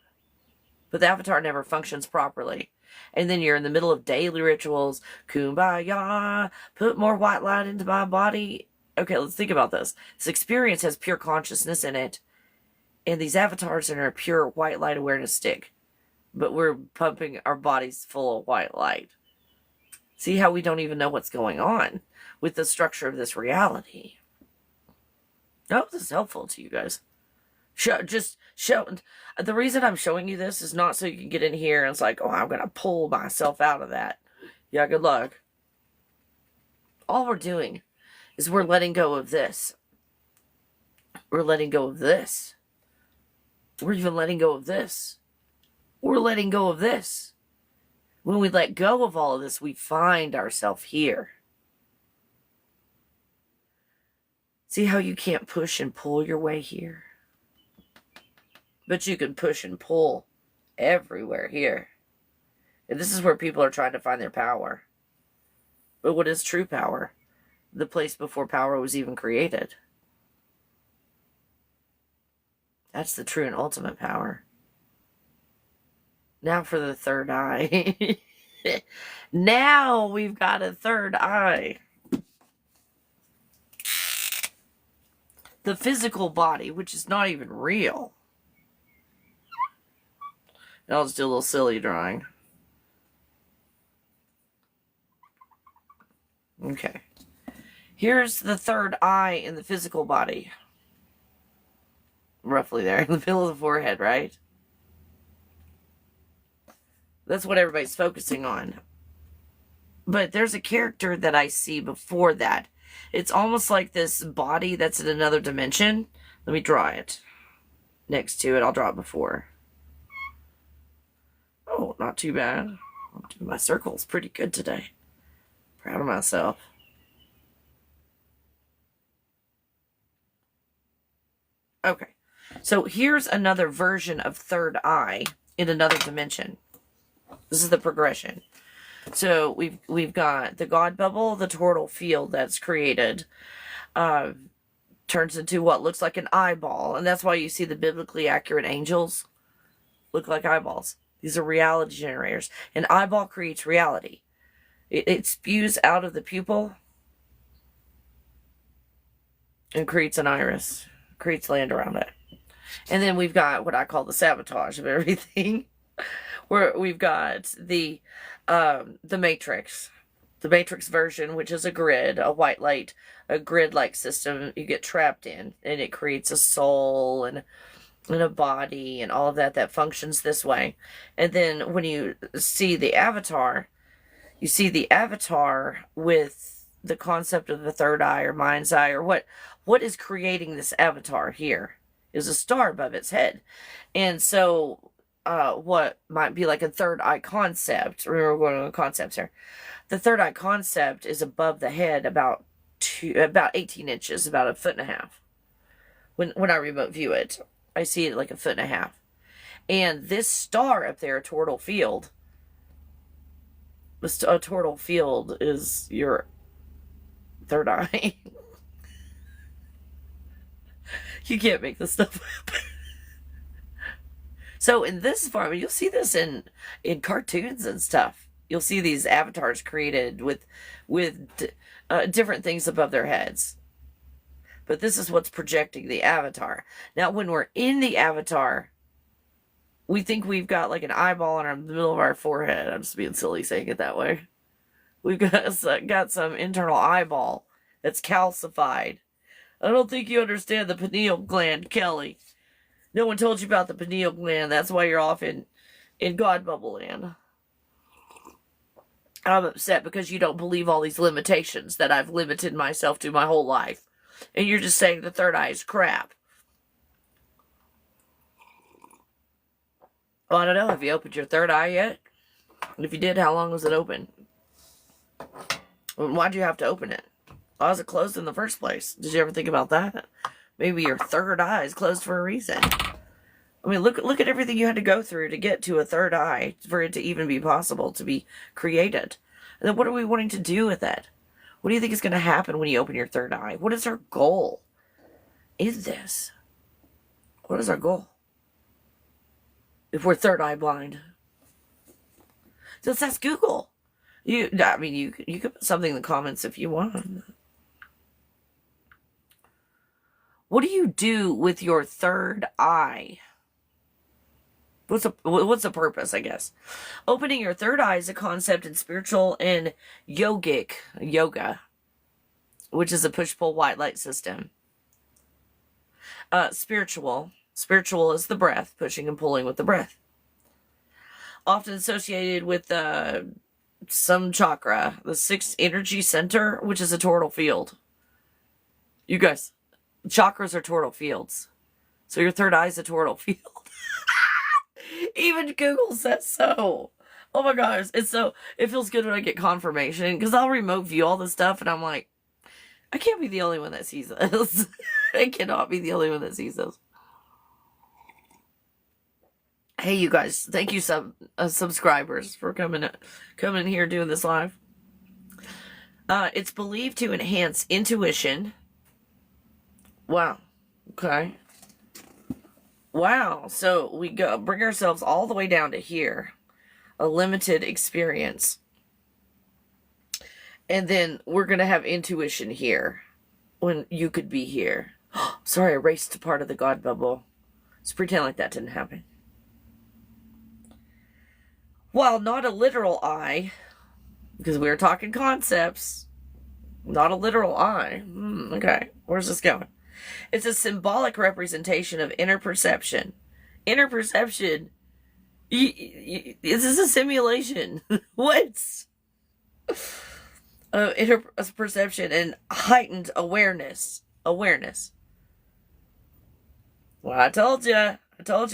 But the avatar never functions properly. And then you're in the middle of daily rituals. Kumbaya, put more white light into my body. Okay, let's think about this. This experience has pure consciousness in it. And these avatars are in a pure white light awareness stick. But we're pumping our bodies full of white light. See how we don't even know what's going on with the structure of this reality. I hope this is helpful to you guys. Just show. The reason I'm showing you this is not so you can get in here and it's like, oh, I'm going to pull myself out of that. Yeah, good luck. All we're doing is we're letting go of this. We're letting go of this. We're even letting go of this. We're letting go of this. When we let go of all of this, we find ourselves here. See how you can't push and pull your way here? But you can push and pull everywhere here. And this is where people are trying to find their power. But what is true power? The place before power was even created. That's the true and ultimate power. Now for the third eye. Now we've got a third eye. The physical body, which is not even real. I'll just do a little silly drawing. Okay. Here's the third eye in the physical body. Roughly there, in the middle of the forehead, right? That's what everybody's focusing on. But there's a character that I see before that. It's almost like this body that's in another dimension. Let me draw it. Next to it, I'll draw it before. Oh, not too bad. My circle's pretty good today. Proud of myself. Okay. So here's another version of third eye in another dimension. This is the progression. So we've got the God bubble, the toroidal field that's created, turns into what looks like an eyeball, and that's why you see the biblically accurate angels look like eyeballs. These are reality generators. An eyeball creates reality. It spews out of the pupil and creates an iris, creates land around it. And then we've got what I call the sabotage of everything, where we've got the Matrix. The Matrix version, which is a grid, a white light, a grid-like system you get trapped in, and it creates a soul and a body and all of that functions this way. And then when you see the avatar, you see the avatar with the concept of the third eye or mind's eye, or what is creating this avatar here is a star above its head. And so what might be like a third eye concept, remember we're going on concepts here. The third eye concept is above the head about 18 inches, about a foot and a half. When I remote view it, I see it like a foot and a half. And this star up there, a toroidal field, a toroidal field is your third eye. You can't make this stuff up. So in this farm, you'll see this in cartoons and stuff. You'll see these avatars created with different things above their heads. But this is what's projecting the avatar. Now, when we're in the avatar, we think we've got like an eyeball in the middle of our forehead. I'm just being silly saying it that way. We've got some internal eyeball that's calcified. I don't think you understand the pineal gland, Kelly. No one told you about the pineal gland. That's why you're off in God Bubble Land. I'm upset because you don't believe all these limitations that I've limited myself to my whole life. And you're just saying the third eye is crap. Well, I don't know. Have you opened your third eye yet? And if you did, how long was it open? Why'd you have to open it? Why was it closed in the first place? Did you ever think about that? Maybe your third eye is closed for a reason. I mean, look at everything you had to go through to get to a third eye for it to even be possible to be created. And then what are we wanting to do with it? What do you think is going to happen when you open your third eye? What is our goal in this? What is our goal? If we're third eye blind. Just ask Google. You can put something in the comments if you want. What do you do with your third eye? What's the purpose, I guess? Opening your third eye is a concept in spiritual and yoga, which is a push-pull white light system. Spiritual is the breath, pushing and pulling with the breath. Often associated with some chakra, the sixth energy center, which is a toroidal field. You guys, chakras are toroidal fields. So your third eye is a toroidal field. Even Google says so. Oh my gosh, it feels good when I get confirmation, because I'll remote view all this stuff and I'm like, I can't be the only one that sees this. I cannot be the only one that sees this. Hey, you guys, thank you subscribers for coming here doing this live. It's believed to enhance intuition. Wow. Okay. Wow. So we bring ourselves all the way down to here. A limited experience. And then we're going to have intuition here. When you could be here. Sorry, I erased part of the God bubble. Let's pretend like that didn't happen. While not a literal eye, because we were talking concepts, not a literal eye. Okay, where's this going? It's a symbolic representation of inner perception. Inner perception? This is a simulation. What? Inner perception and heightened awareness. Well, I told you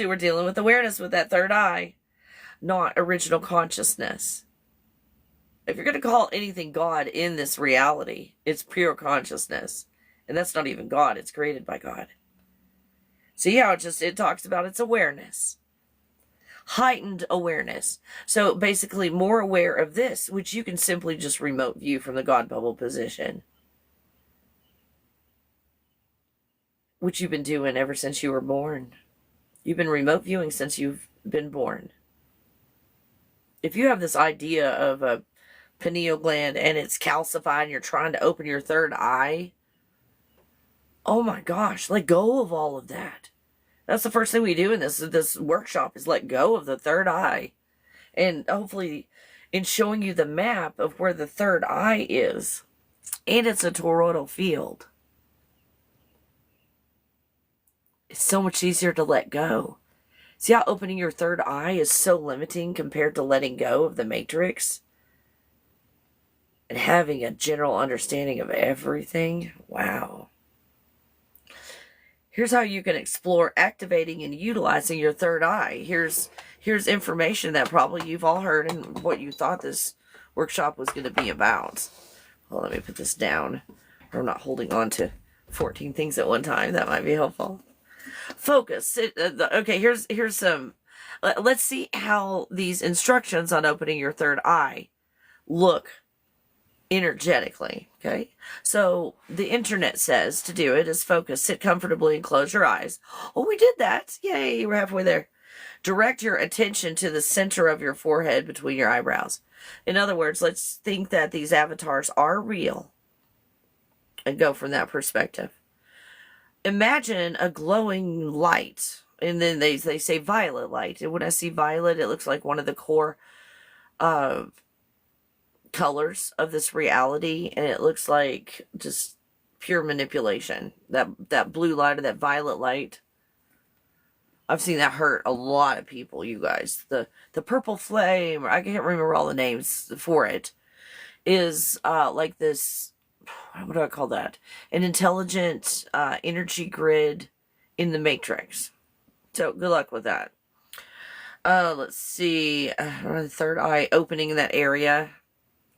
we're dealing with awareness with that third eye. Not original consciousness. If you're going to call anything God in this reality, it's pure consciousness. And that's not even God, it's created by God. See how it talks about its awareness. Heightened awareness. So basically more aware of this, which you can simply just remote view from the God bubble position. Which you've been doing ever since you were born. You've been remote viewing since you've been born. If you have this idea of a pineal gland and it's calcified and you're trying to open your third eye, oh my gosh, let go of all of that. That's the first thing we do in this workshop is let go of the third eye. And hopefully in showing you the map of where the third eye is. And it's a toroidal field. It's so much easier to let go. See how opening your third eye is so limiting compared to letting go of the matrix? And having a general understanding of everything? Wow. Here's how you can explore activating and utilizing your third eye. Here's information that probably you've all heard and what you thought this workshop was going to be about. Well, let me put this down. I'm not holding on to 14 things at one time. That might be helpful. Focus. Okay, here's some. Let's see how these instructions on opening your third eye look energetically. Okay. So the internet says to do it is focus, sit comfortably and close your eyes. Oh, we did that. Yay. We're halfway there. Direct your attention to the center of your forehead between your eyebrows. In other words, let's think that these avatars are real and go from that perspective. Imagine a glowing light, and then they say violet light. And when I see violet, it looks like one of the core colors of this reality, and it looks like just pure manipulation. That blue light or that violet light, I've seen that hurt a lot of people, you guys. The purple flame, I can't remember all the names for it, is like this, what do I call that? An intelligent energy grid in the Matrix. So good luck with that. Let's see, the third eye opening in that area.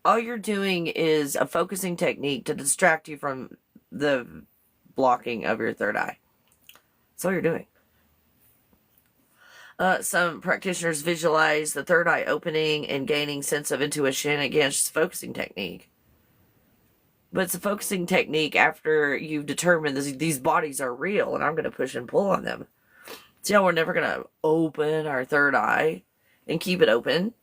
All you're doing is a focusing technique to distract you from the blocking of your third eye. That's all you're doing. Some practitioners visualize the third eye opening and gaining sense of intuition. Again, it's just a focusing technique. But it's a focusing technique after you've determined these bodies are real and I'm going to push and pull on them. See how we're never going to open our third eye and keep it open?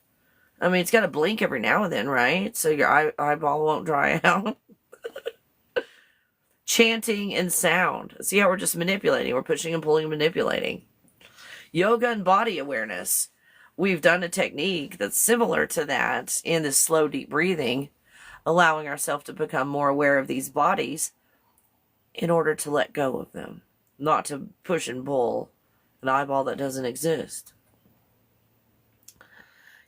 I mean, it's got to blink every now and then, right? So your eyeball won't dry out. Chanting and sound. See how we're just manipulating. We're pushing and pulling and manipulating. Yoga and body awareness. We've done a technique that's similar to that in this slow, deep breathing, allowing ourselves to become more aware of these bodies in order to let go of them, not to push and pull an eyeball that doesn't exist.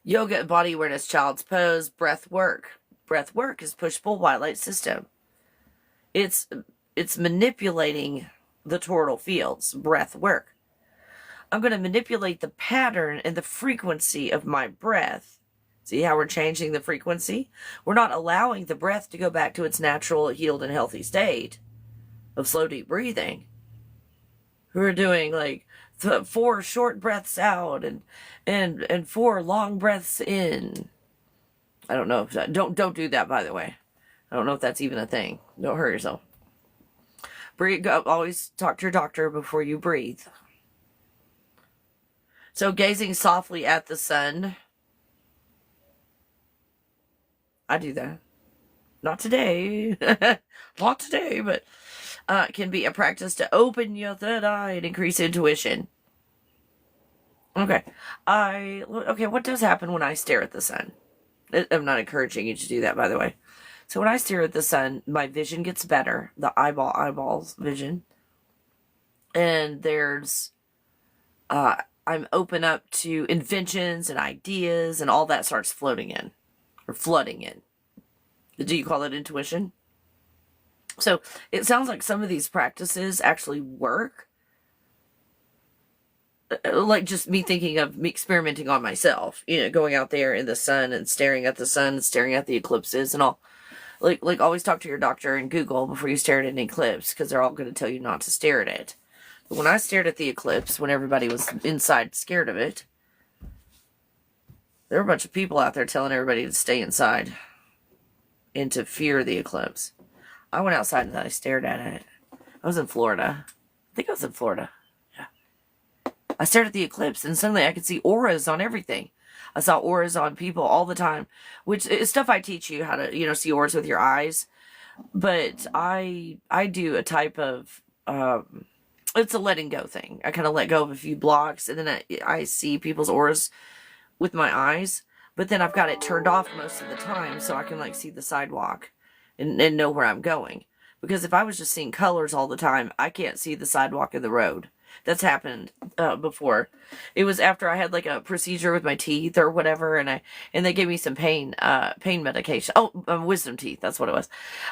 Yoga and body awareness, child's pose, breath work. Breath work is push-pull white light system. It's manipulating the toroidal fields, breath work. I'm going to manipulate the pattern and the frequency of my breath. See how we're changing the frequency? We're not allowing the breath to go back to its natural, healed, and healthy state of slow, deep breathing. We're doing like 4 short breaths out and 4 long breaths in. I don't know if that, don't do that, by the way. I don't know if that's even a thing. Don't hurt yourself. Breathe. Always talk to your doctor before you breathe. So gazing softly at the sun. I do that. Not today. Not today, but it can be a practice to open your third eye and increase intuition. Okay. What does happen when I stare at the sun? I'm not encouraging you to do that, by the way. So when I stare at the sun, my vision gets better. The eyeballs vision. And there's, I'm open up to inventions and ideas, and all that starts floating in. Or flooding in. Do you call it intuition? So it sounds like some of these practices actually work. Like just me thinking of me experimenting on myself, going out there in the sun and staring at the sun and staring at the eclipses and all. Like always talk to your doctor and Google before you stare at an eclipse, because they're all going to tell you not to stare at it. But when I stared at the eclipse, when everybody was inside scared of it, there were a bunch of people out there telling everybody to stay inside and to fear the eclipse. I went outside and I stared at it. I was in Florida. I think I was in Florida. Yeah. I stared at the eclipse and suddenly I could see auras on everything. I saw auras on people all the time, which is stuff I teach you how to, see auras with your eyes. But I do a type of, it's a letting go thing. I kind of let go of a few blocks and then I see people's auras with my eyes, but then I've got it turned off most of the time so I can see the sidewalk and know where I'm going. Because if I was just seeing colors all the time, I can't see the sidewalk and the road. That's happened before. It was after I had a procedure with my teeth or whatever, and they gave me some pain medication. Oh, wisdom teeth, that's what it was.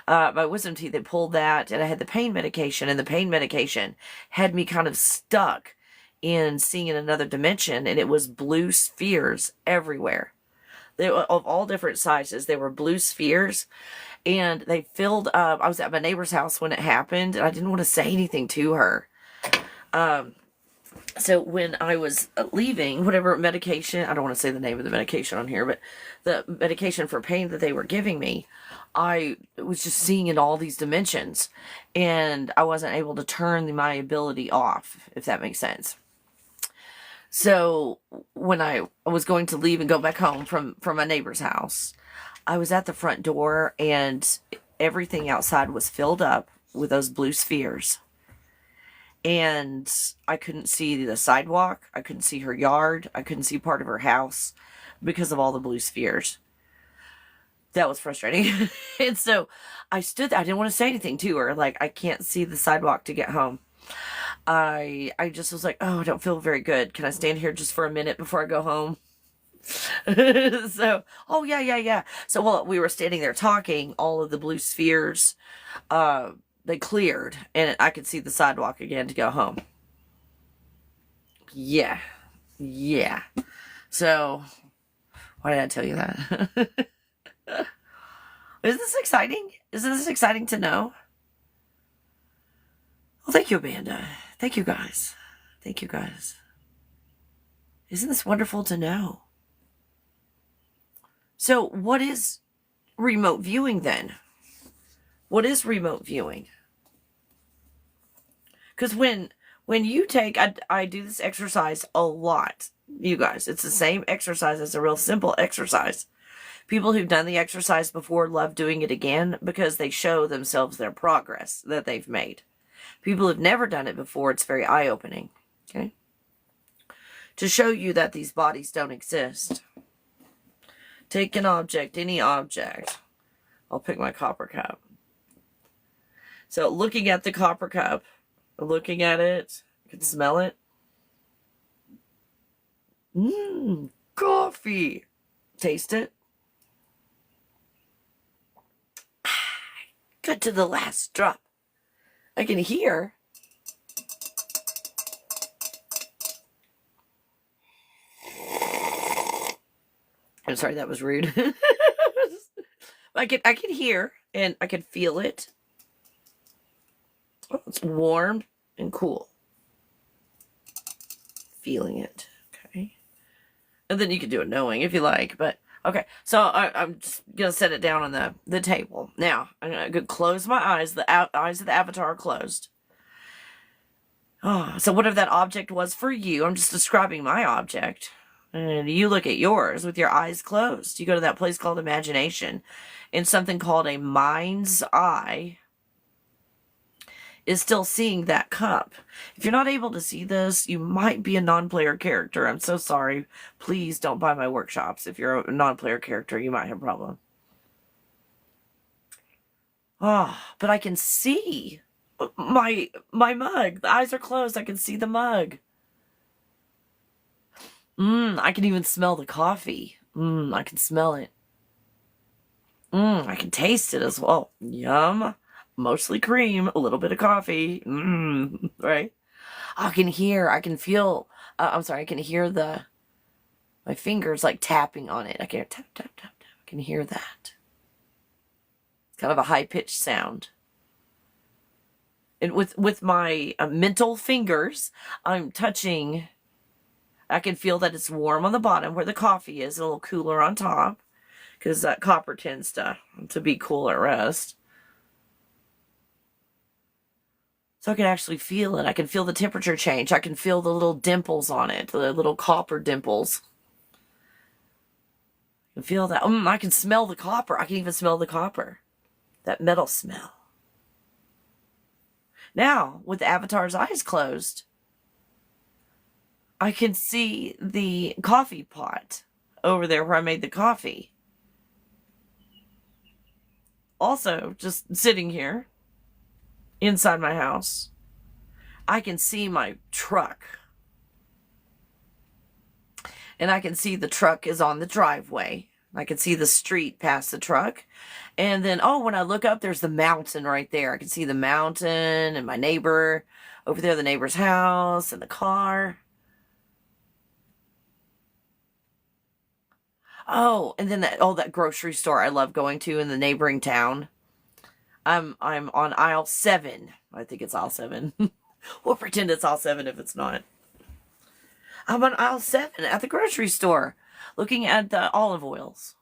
My wisdom teeth, they pulled that, and I had the pain medication, and the pain medication had me kind of stuck in seeing in another dimension, and it was blue spheres everywhere. They were of all different sizes. They were blue spheres, and they filled up. I was at my neighbor's house when it happened, and I didn't want to say anything to her. So when I was leaving, whatever medication, I don't want to say the name of the medication on here, but the medication for pain that they were giving me, I was just seeing in all these dimensions, and I wasn't able to turn my ability off, if that makes sense. So when I was going to leave and go back home from my neighbor's house, I was at the front door, and everything outside was filled up with those blue spheres. And I couldn't see the sidewalk. I couldn't see her yard. I couldn't see part of her house because of all the blue spheres. That was frustrating. And so I stood there. I didn't want to say anything to her. Like, I can't see the sidewalk to get home. I just was like, oh, I don't feel very good. Can I stand here just for a minute before I go home? So, oh, yeah. So while we were standing there talking, all of the blue spheres, they cleared, and I could see the sidewalk again to go home. Yeah. So, why did I tell you that? Isn't this exciting? Isn't this exciting to know? Well, thank you, Amanda. Thank you, guys. Isn't this wonderful to know? So, what is remote viewing then? What is remote viewing? Because when you take, I do this exercise a lot, you guys. It's the same exercise. It's a real simple exercise. People who've done the exercise before love doing it again because they show themselves their progress that they've made. People who've never done it before, it's very eye-opening. Okay? To show you that these bodies don't exist. Take an object, any object. I'll pick my copper cup. So looking at the copper cup, looking at it, you can smell it. Coffee. Taste it. Good to the last drop. I can hear. I'm sorry, that was rude. I can hear and I can feel it. Oh, it's warm and cool. Feeling it. Okay. And then you can do it knowing if you like, but okay. So I'm just going to set it down on the table. Now, I'm going to close my eyes. The eyes of the avatar are closed. Oh, so whatever that object was for you, I'm just describing my object. And you look at yours with your eyes closed. You go to that place called imagination. And something called a mind's eye is still seeing that cup. If you're not able to see this, you might be a non-player character. I'm so sorry. Please don't buy my workshops. If you're a non-player character, you might have a problem. Oh, but I can see my mug. The eyes are closed. I can see the mug. I can even smell the coffee. I can smell it. I can taste it as well. Yum. Mostly cream, a little bit of coffee. Right? I can feel, I can hear my fingers like tapping on it. I can hear tap, tap, tap, tap. I can hear that. It's kind of a high-pitched sound. And with my mental fingers, I'm touching, I can feel that it's warm on the bottom where the coffee is, a little cooler on top, because that copper tends to be cool at rest. So I can actually feel it. I can feel the temperature change. I can feel the little dimples on it, the little copper dimples. I can feel that. I can smell the copper. I can even smell the copper. That metal smell. Now, with the avatar's eyes closed, I can see the coffee pot over there where I made the coffee. Also, just sitting here inside my house, I can see my truck. And I can see the truck is on the driveway. I can see the street past the truck. And then, when I look up, there's the mountain right there. I can see the mountain and my neighbor over there, the neighbor's house and the car. Oh, and then that grocery store I love going to in the neighboring town. I'm on aisle 7. I think it's aisle 7. We'll pretend it's aisle 7 if it's not. I'm on aisle 7 at the grocery store looking at the olive oils.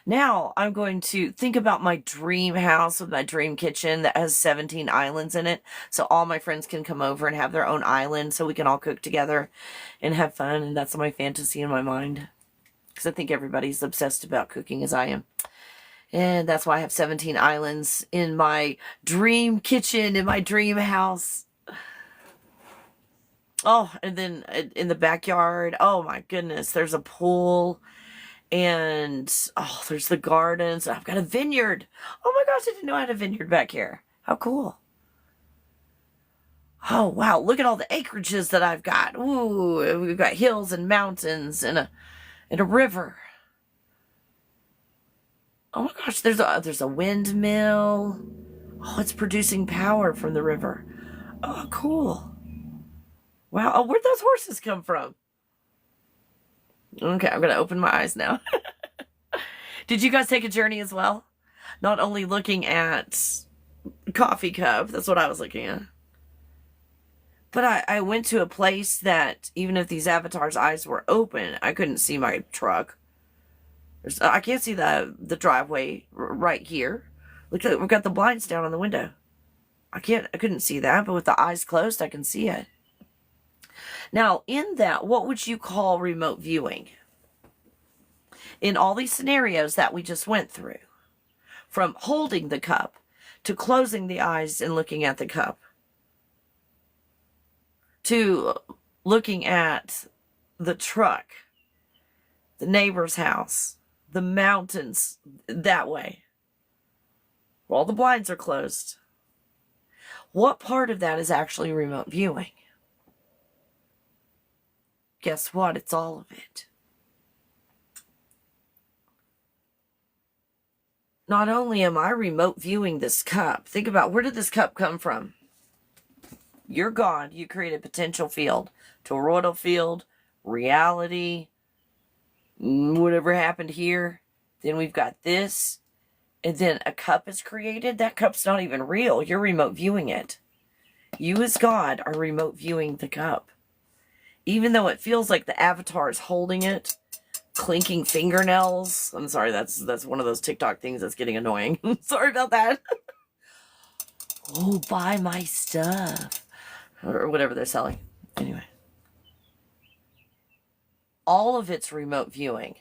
Now I'm going to think about my dream house with my dream kitchen that has 17 islands in it. So all my friends can come over and have their own island so we can all cook together and have fun. And that's my fantasy in my mind. Because I think everybody's obsessed about cooking as I am. And that's why I have 17 islands in my dream kitchen, in my dream house. Oh, and then in the backyard, oh my goodness, there's a pool. And, oh, there's the gardens. I've got a vineyard. Oh my gosh, I didn't know I had a vineyard back here. How cool. Oh, wow, look at all the acreages that I've got. Ooh, we've got hills and mountains and a river. Oh my gosh, there's a windmill. Oh, it's producing power from the river. Oh, cool. Wow, oh, where'd those horses come from? Okay, I'm going to open my eyes now. Did you guys take a journey as well? Not only looking at coffee cup, that's what I was looking at. But I went to a place that even if these avatars' eyes were open, I couldn't see my truck. I can't see the driveway right here. Look, we've got the blinds down on the window. I couldn't see that, but with the eyes closed, I can see it. Now, in that, what would you call remote viewing? In all these scenarios that we just went through, from holding the cup to closing the eyes and looking at the cup, to looking at the truck, the neighbor's house, the mountains, that way, where all the blinds are closed. What part of that is actually remote viewing? Guess what? It's all of it. Not only am I remote viewing this cup, think about, where did this cup come from? You're God. You created potential field, toroidal field, reality, whatever happened here. Then we've got this. And then a cup is created. That cup's not even real. You're remote viewing it. You as God are remote viewing the cup. Even though it feels like the avatar is holding it, clinking fingernails. I'm sorry, that's one of those TikTok things that's getting annoying. Sorry about that. Oh, buy my stuff. Or whatever they're selling. Anyway. All of it's remote viewing.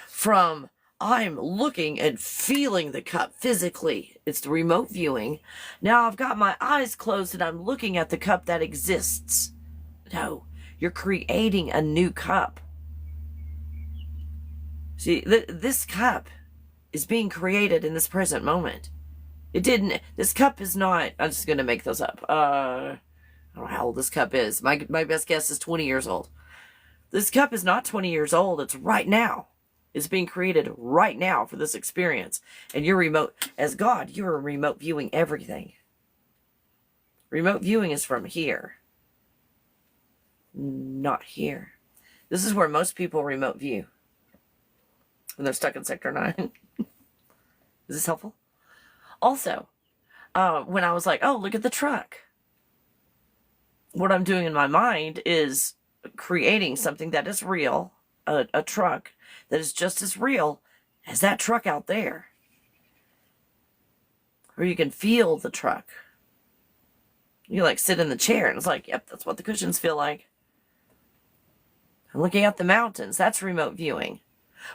From I'm looking and feeling the cup physically. It's the remote viewing. Now I've got my eyes closed and I'm looking at the cup that exists. No. You're creating a new cup. See, this cup is being created in this present moment. This cup is not, I'm just going to make those up. I don't know how old this cup is. My best guess is 20 years old. This cup is not 20 years old. It's right now. It's being created right now for this experience. And you're remote, as God, you're remote viewing everything. Remote viewing is from here. Not here. This is where most people remote view when they're stuck in Sector 9. Is this helpful? Also, when I was like, oh, look at the truck. What I'm doing in my mind is creating something that is real, a truck that is just as real as that truck out there. Or you can feel the truck. You like sit in the chair and it's like, yep, that's what the cushions feel like. I'm looking at the mountains. That's remote viewing.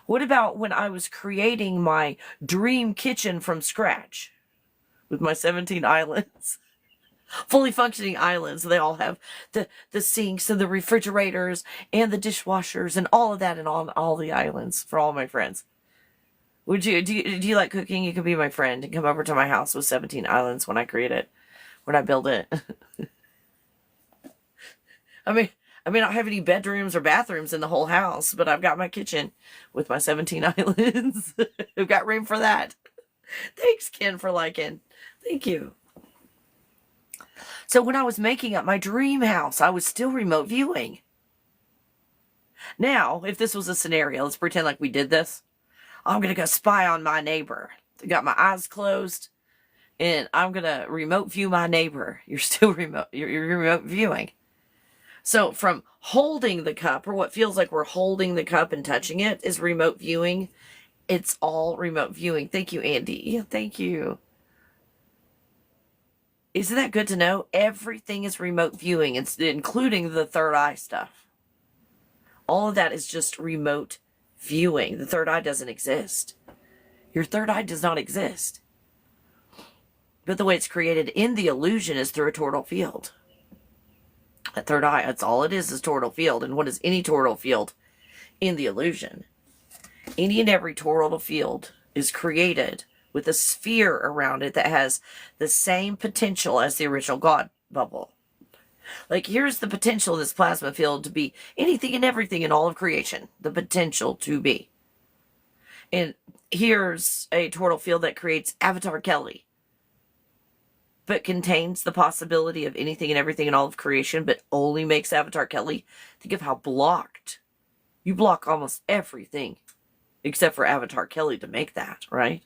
What about when I was creating my dream kitchen from scratch with my 17 islands? Fully functioning islands. They all have the sinks and the refrigerators and the dishwashers and all of that and all the islands for all my friends. Do you like cooking? You can be my friend and come over to my house with 17 islands when I create it, when I build it. I may not have any bedrooms or bathrooms in the whole house, but I've got my kitchen with my 17 islands. I've got room for that. Thanks, Ken, for liking. Thank you. So when I was making up my dream house, I was still remote viewing. Now, if this was a scenario, let's pretend like we did this. I'm going to go spy on my neighbor. I got my eyes closed. and I'm going to remote view my neighbor. You're still remote. You're remote viewing. So from holding the cup, or what feels like we're holding the cup and touching it, is remote viewing. It's all remote viewing. Thank you, Andy. Yeah, thank you. Isn't that good to know? Everything is remote viewing, including the third eye stuff. All of that is just remote viewing. The third eye doesn't exist. Your third eye does not exist. But the way it's created in the illusion is through a toroidal field. A third eye, that's all it is toroidal field. And what is any toroidal field in the illusion? Any and every toroidal field is created with a sphere around it that has the same potential as the original God bubble. Like, here's the potential of this plasma field to be anything and everything in all of creation. The potential to be. And here's a toroidal field that creates Avatar Kelly, but contains the possibility of anything and everything in all of creation, but only makes Avatar Kelly. Think of how blocked. You block almost everything except for Avatar Kelly to make that, right?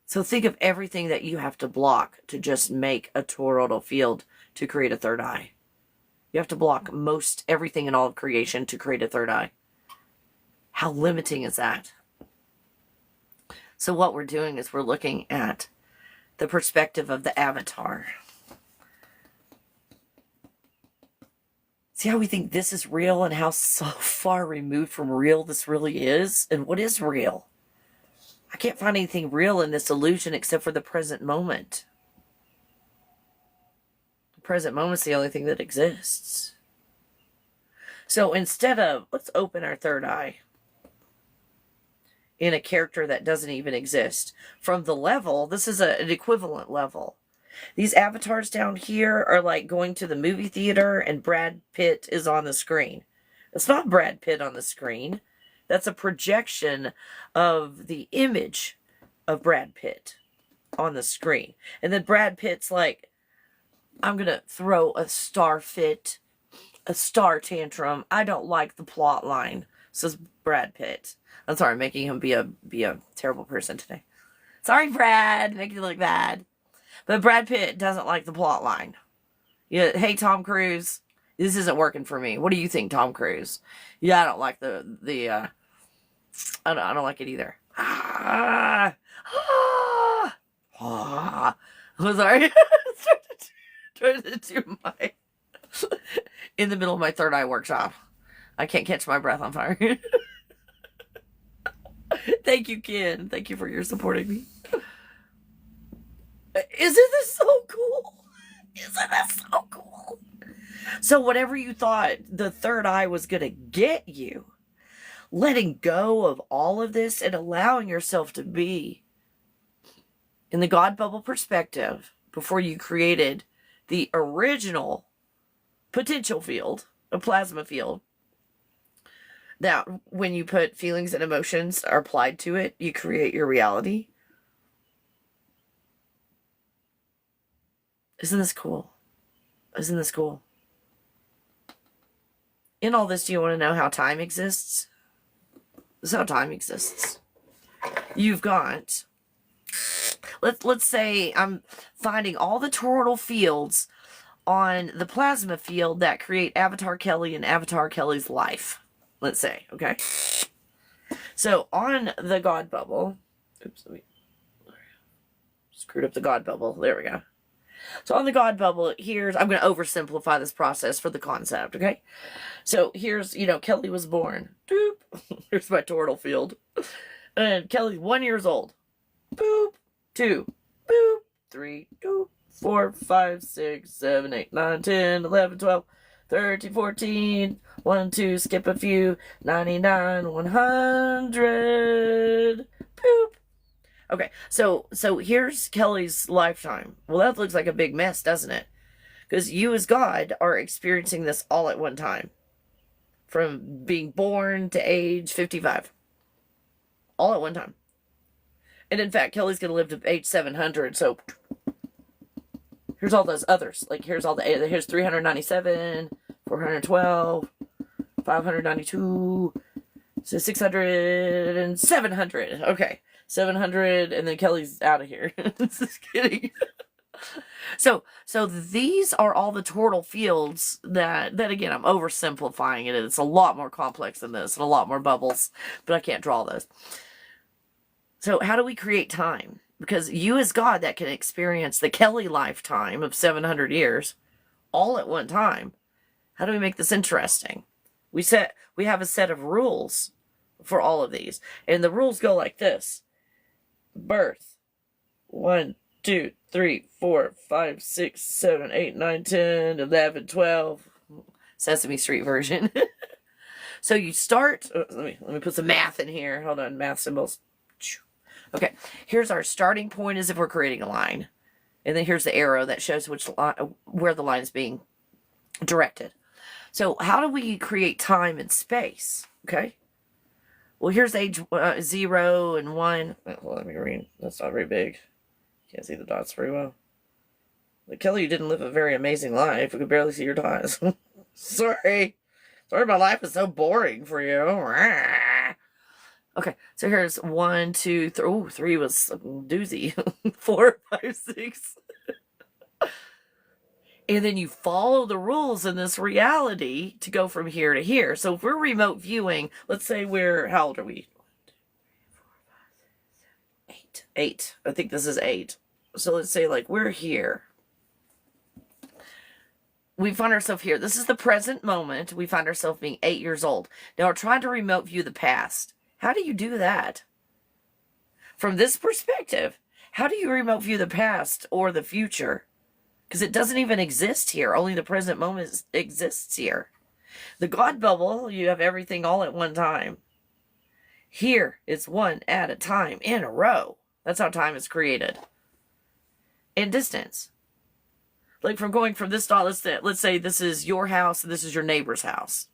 So think of everything that you have to block to just make a toroidal field to create a third eye. You have to block most everything in all of creation to create a third eye. How limiting is that? So what we're doing is we're looking at the perspective of the avatar. See how we think this is real and how so far removed from real this really is? And what is real? I can't find anything real in this illusion except for the present moment. The present moment's the only thing that exists. So instead of, let's open our third eye in a character that doesn't even exist. From the level, this is an equivalent level. These avatars down here are like going to the movie theater and Brad Pitt is on the screen. It's not Brad Pitt on the screen. That's a projection of the image of Brad Pitt on the screen. And then Brad Pitt's like, I'm going to throw a star tantrum. I don't like the plot line, says Brad Pitt. I'm sorry, making him be a terrible person today. Sorry, Brad, making you look bad. But Brad Pitt doesn't like the plot line. Yeah, hey, Tom Cruise, this isn't working for me. What do you think, Tom Cruise? Yeah, I don't like I don't like it either. I'm sorry. Trying to do my in the middle of my third eye workshop. I can't catch my breath. I'm sorry. Thank you, Ken. Thank you for your supporting me. Isn't this so cool? Isn't this so cool? So whatever you thought the third eye was going to get you, letting go of all of this and allowing yourself to be in the God bubble perspective before you created the original potential field, a plasma field. Now, when you put feelings and emotions are applied to it, you create your reality. Isn't this cool? Isn't this cool? In all this, do you want to know how time exists? This is how time exists. You've got, let's say I'm finding all the toroidal fields on the plasma field that create Avatar Kelly and Avatar Kelly's life. Let's say, okay? So on the God bubble, oops, let me screwed up the God bubble. There we go. So on the God bubble, I'm going to oversimplify this process for the concept, okay? So here's, Kelly was born. Doop. Here's my toroidal field. And Kelly's 1 year old. Boop. 2. Boop. 3. Doop. 4, 5, 6, 7, 8, 9, 10, 11, 12, 13, 14. 1, 2, skip a few. 99, 100. Boop. Okay, so here's Kelly's lifetime. Well, that looks like a big mess, doesn't it? Because you as God are experiencing this all at one time. From being born to age 55. All at one time. And in fact, Kelly's going to live to age 700, so here's all those others. Like, here's 397, 412, 592, so 600 and 700. Okay. 700, and then Kelly's out of here. Just kidding. So these are all the total fields that again, I'm oversimplifying it. It's a lot more complex than this and a lot more bubbles, but I can't draw those. So how do we create time? Because you as God that can experience the Kelly lifetime of 700 years all at one time. How do we make this interesting? We have a set of rules for all of these. And the rules go like this. Birth. 1, 2, 3, 4, 5, 6, 7, 8, 9, 10, 11, 12. Sesame Street version. So you start, let me put some math in here. Hold on, math symbols. Okay, here's our starting point as if we're creating a line. And then here's the arrow that shows where the line is being directed. So how do we create time and space? Okay. Well, here's age 0 and 1. Well, let me read. That's not very big. Can't see the dots very well. But Kelly, you didn't live a very amazing life. We could barely see your dots. Sorry. Sorry my life is so boring for you. Okay, so here's 1, 2, 3. Oh, 3 was a doozy. 4, 5, 6. And then you follow the rules in this reality to go from here to here. So if we're remote viewing, let's say how old are we? 8. 8. I think this is 8. So let's say like we're here. We find ourselves here. This is the present moment. We find ourselves being 8 years old. Now we're trying to remote view the past. How do you do that? From this perspective, how do you remote view the past or the future? Because it doesn't even exist here. Only the present moment exists here. The God bubble, you have everything all at one time. Here, it's one at a time in a row. That's how time is created. And distance. Like from going from this dot, let's say this is your house and this is your neighbor's house.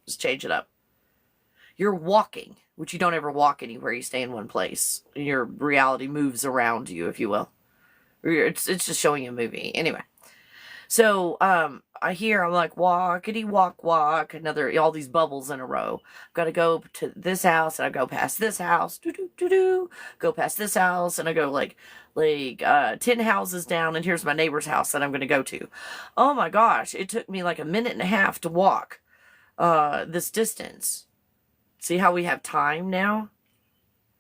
Just change it up. You're walking, which you don't ever walk anywhere. You stay in one place. Your reality moves around you, if you will. It's just showing you a movie. Anyway. So, I'm like, walkity walk, walk. All these bubbles in a row. I've got to go to this house, and I go past this house. Go past this house, and I go like 10 houses down, and here's my neighbor's house that I'm going to go to. Oh my gosh, it took me like a minute and a half to walk this distance. See how we have time now?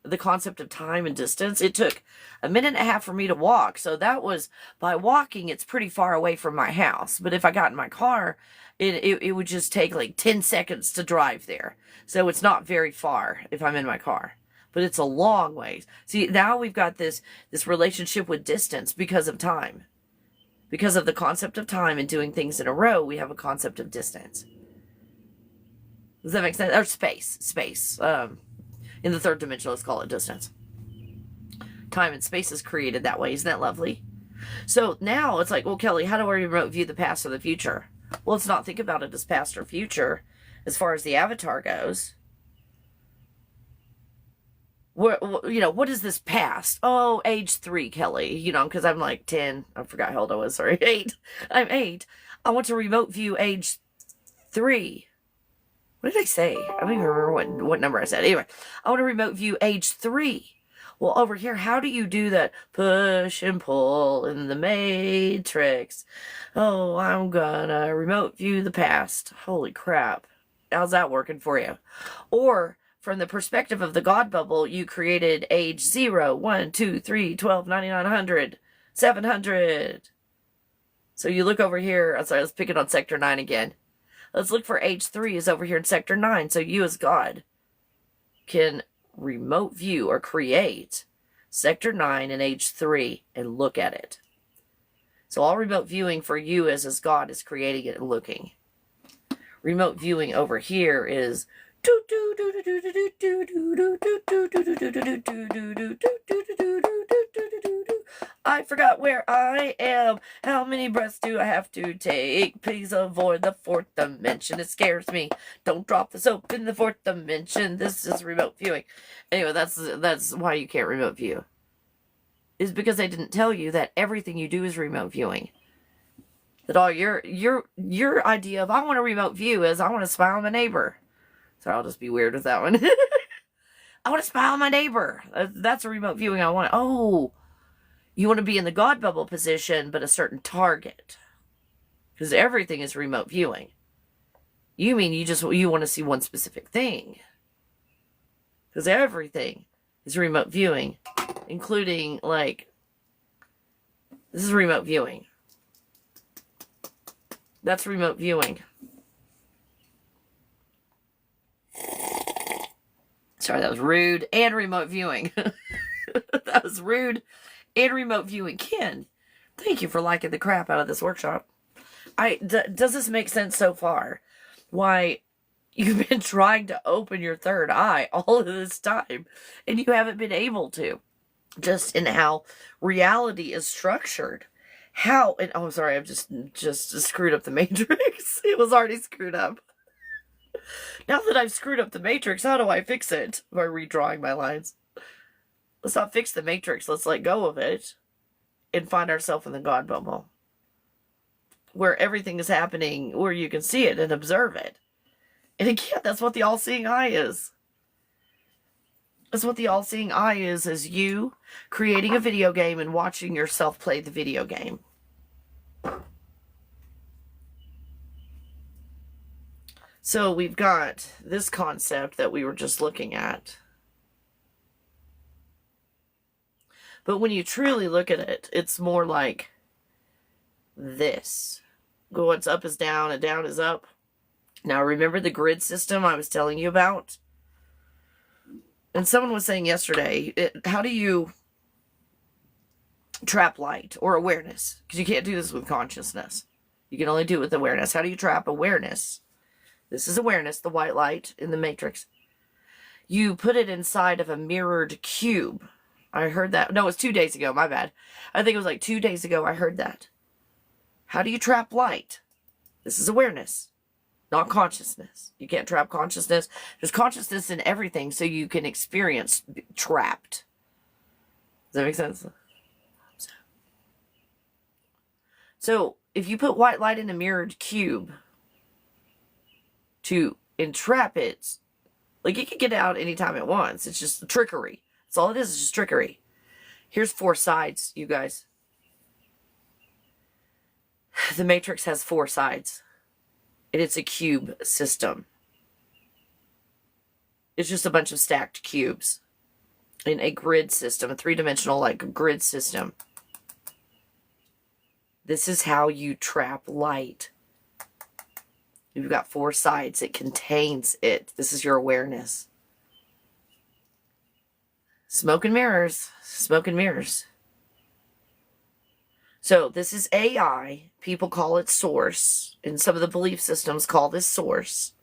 The concept of time and distance. It took a minute and a half for me to walk. So that was, by walking, it's pretty far away from my house. But if I got in my car, it would just take like 10 seconds to drive there. So it's not very far if I'm in my car. But it's a long ways. See, now we've got this relationship with distance because of time. Because of the concept of time and doing things in a row, we have a concept of distance. Does that make sense? Or space. In the third dimension, let's call it distance. Time and space is created that way. Isn't that lovely? So now it's like, well, Kelly, how do I remote view the past or the future? Well, let's not think about it as past or future as far as the avatar goes. What is this past? Oh, age 3, Kelly. Because I'm like 10. I forgot how old I was. Sorry, 8. I'm 8. I want to remote view age 3. What did I say? I don't even remember what number I said. Anyway, I want to remote view age 3. Well, over here, how do you do that? Push and pull in the matrix. Oh, I'm gonna remote view the past. Holy crap. How's that working for you? Or, from the perspective of the God bubble, you created age 0, 1, 2, 3, 12, 99, 100, 700. So you look over here. I'm sorry, let's pick it on sector 9 again. Let's look for age 3 is over here in sector 9. So you as God can remote view or create sector 9 and age 3 and look at it. So all remote viewing for you as God is creating it and looking. Remote viewing over here is I forgot where I am. How many breaths do I have to take? Please avoid the fourth dimension. It scares me. Don't drop the soap in the fourth dimension. This is remote viewing. Anyway, that's why you can't remote view. Is because they didn't tell you that everything you do is remote viewing. That all your idea of I want to remote view is I want to spy on my neighbor. So I'll just be weird with that one. I want to spy on my neighbor. That's a remote viewing I want. Oh, you want to be in the God bubble position, but a certain target. Because everything is remote viewing. You mean you want to see one specific thing. Because everything is remote viewing. Including, like, this is remote viewing. That's remote viewing. Sorry, that was rude and remote viewing. That was rude and remote viewing. Ken, thank you for liking the crap out of this workshop. Does this make sense so far? Why you've been trying to open your third eye all of this time and you haven't been able to. Just in how reality is structured. How, and oh, I'm sorry, I've just screwed up the matrix. It was already screwed up. Now that I've screwed up the matrix, how do I fix it? By redrawing my lines. Let's not fix the matrix. Let's let go of it and find ourselves in the God bubble. Where everything is happening, where you can see it and observe it. And again, that's what the all-seeing eye is. That's what the all-seeing eye is you creating a video game and watching yourself play the video game. So we've got this concept that we were just looking at. But when you truly look at it, it's more like this. What's up is down and down is up. Now remember the grid system I was telling you about? And someone was saying yesterday, how do you trap light or awareness? Because you can't do this with consciousness. You can only do it with awareness. How do you trap awareness? This is awareness, the white light in the matrix. You put it inside of a mirrored cube. I heard that. No, it was 2 days ago. My bad. I think it was like 2 days ago I heard that. How do you trap light? This is awareness, not consciousness. You can't trap consciousness. There's consciousness in everything, so you can experience trapped. Does that make sense? So, if you put white light in a mirrored cube to entrap it, like it can get out anytime it wants. It's just trickery. That's all it is just trickery. Here's 4 sides, you guys. The matrix has 4 sides. And it's a cube system. It's just a bunch of stacked cubes in a grid system, a 3-dimensional like grid system. This is how you trap light. You've got 4 sides. It contains it. This is your awareness. Smoke and mirrors. Smoke and mirrors. So this is AI. People call it source. And some of the belief systems call this source.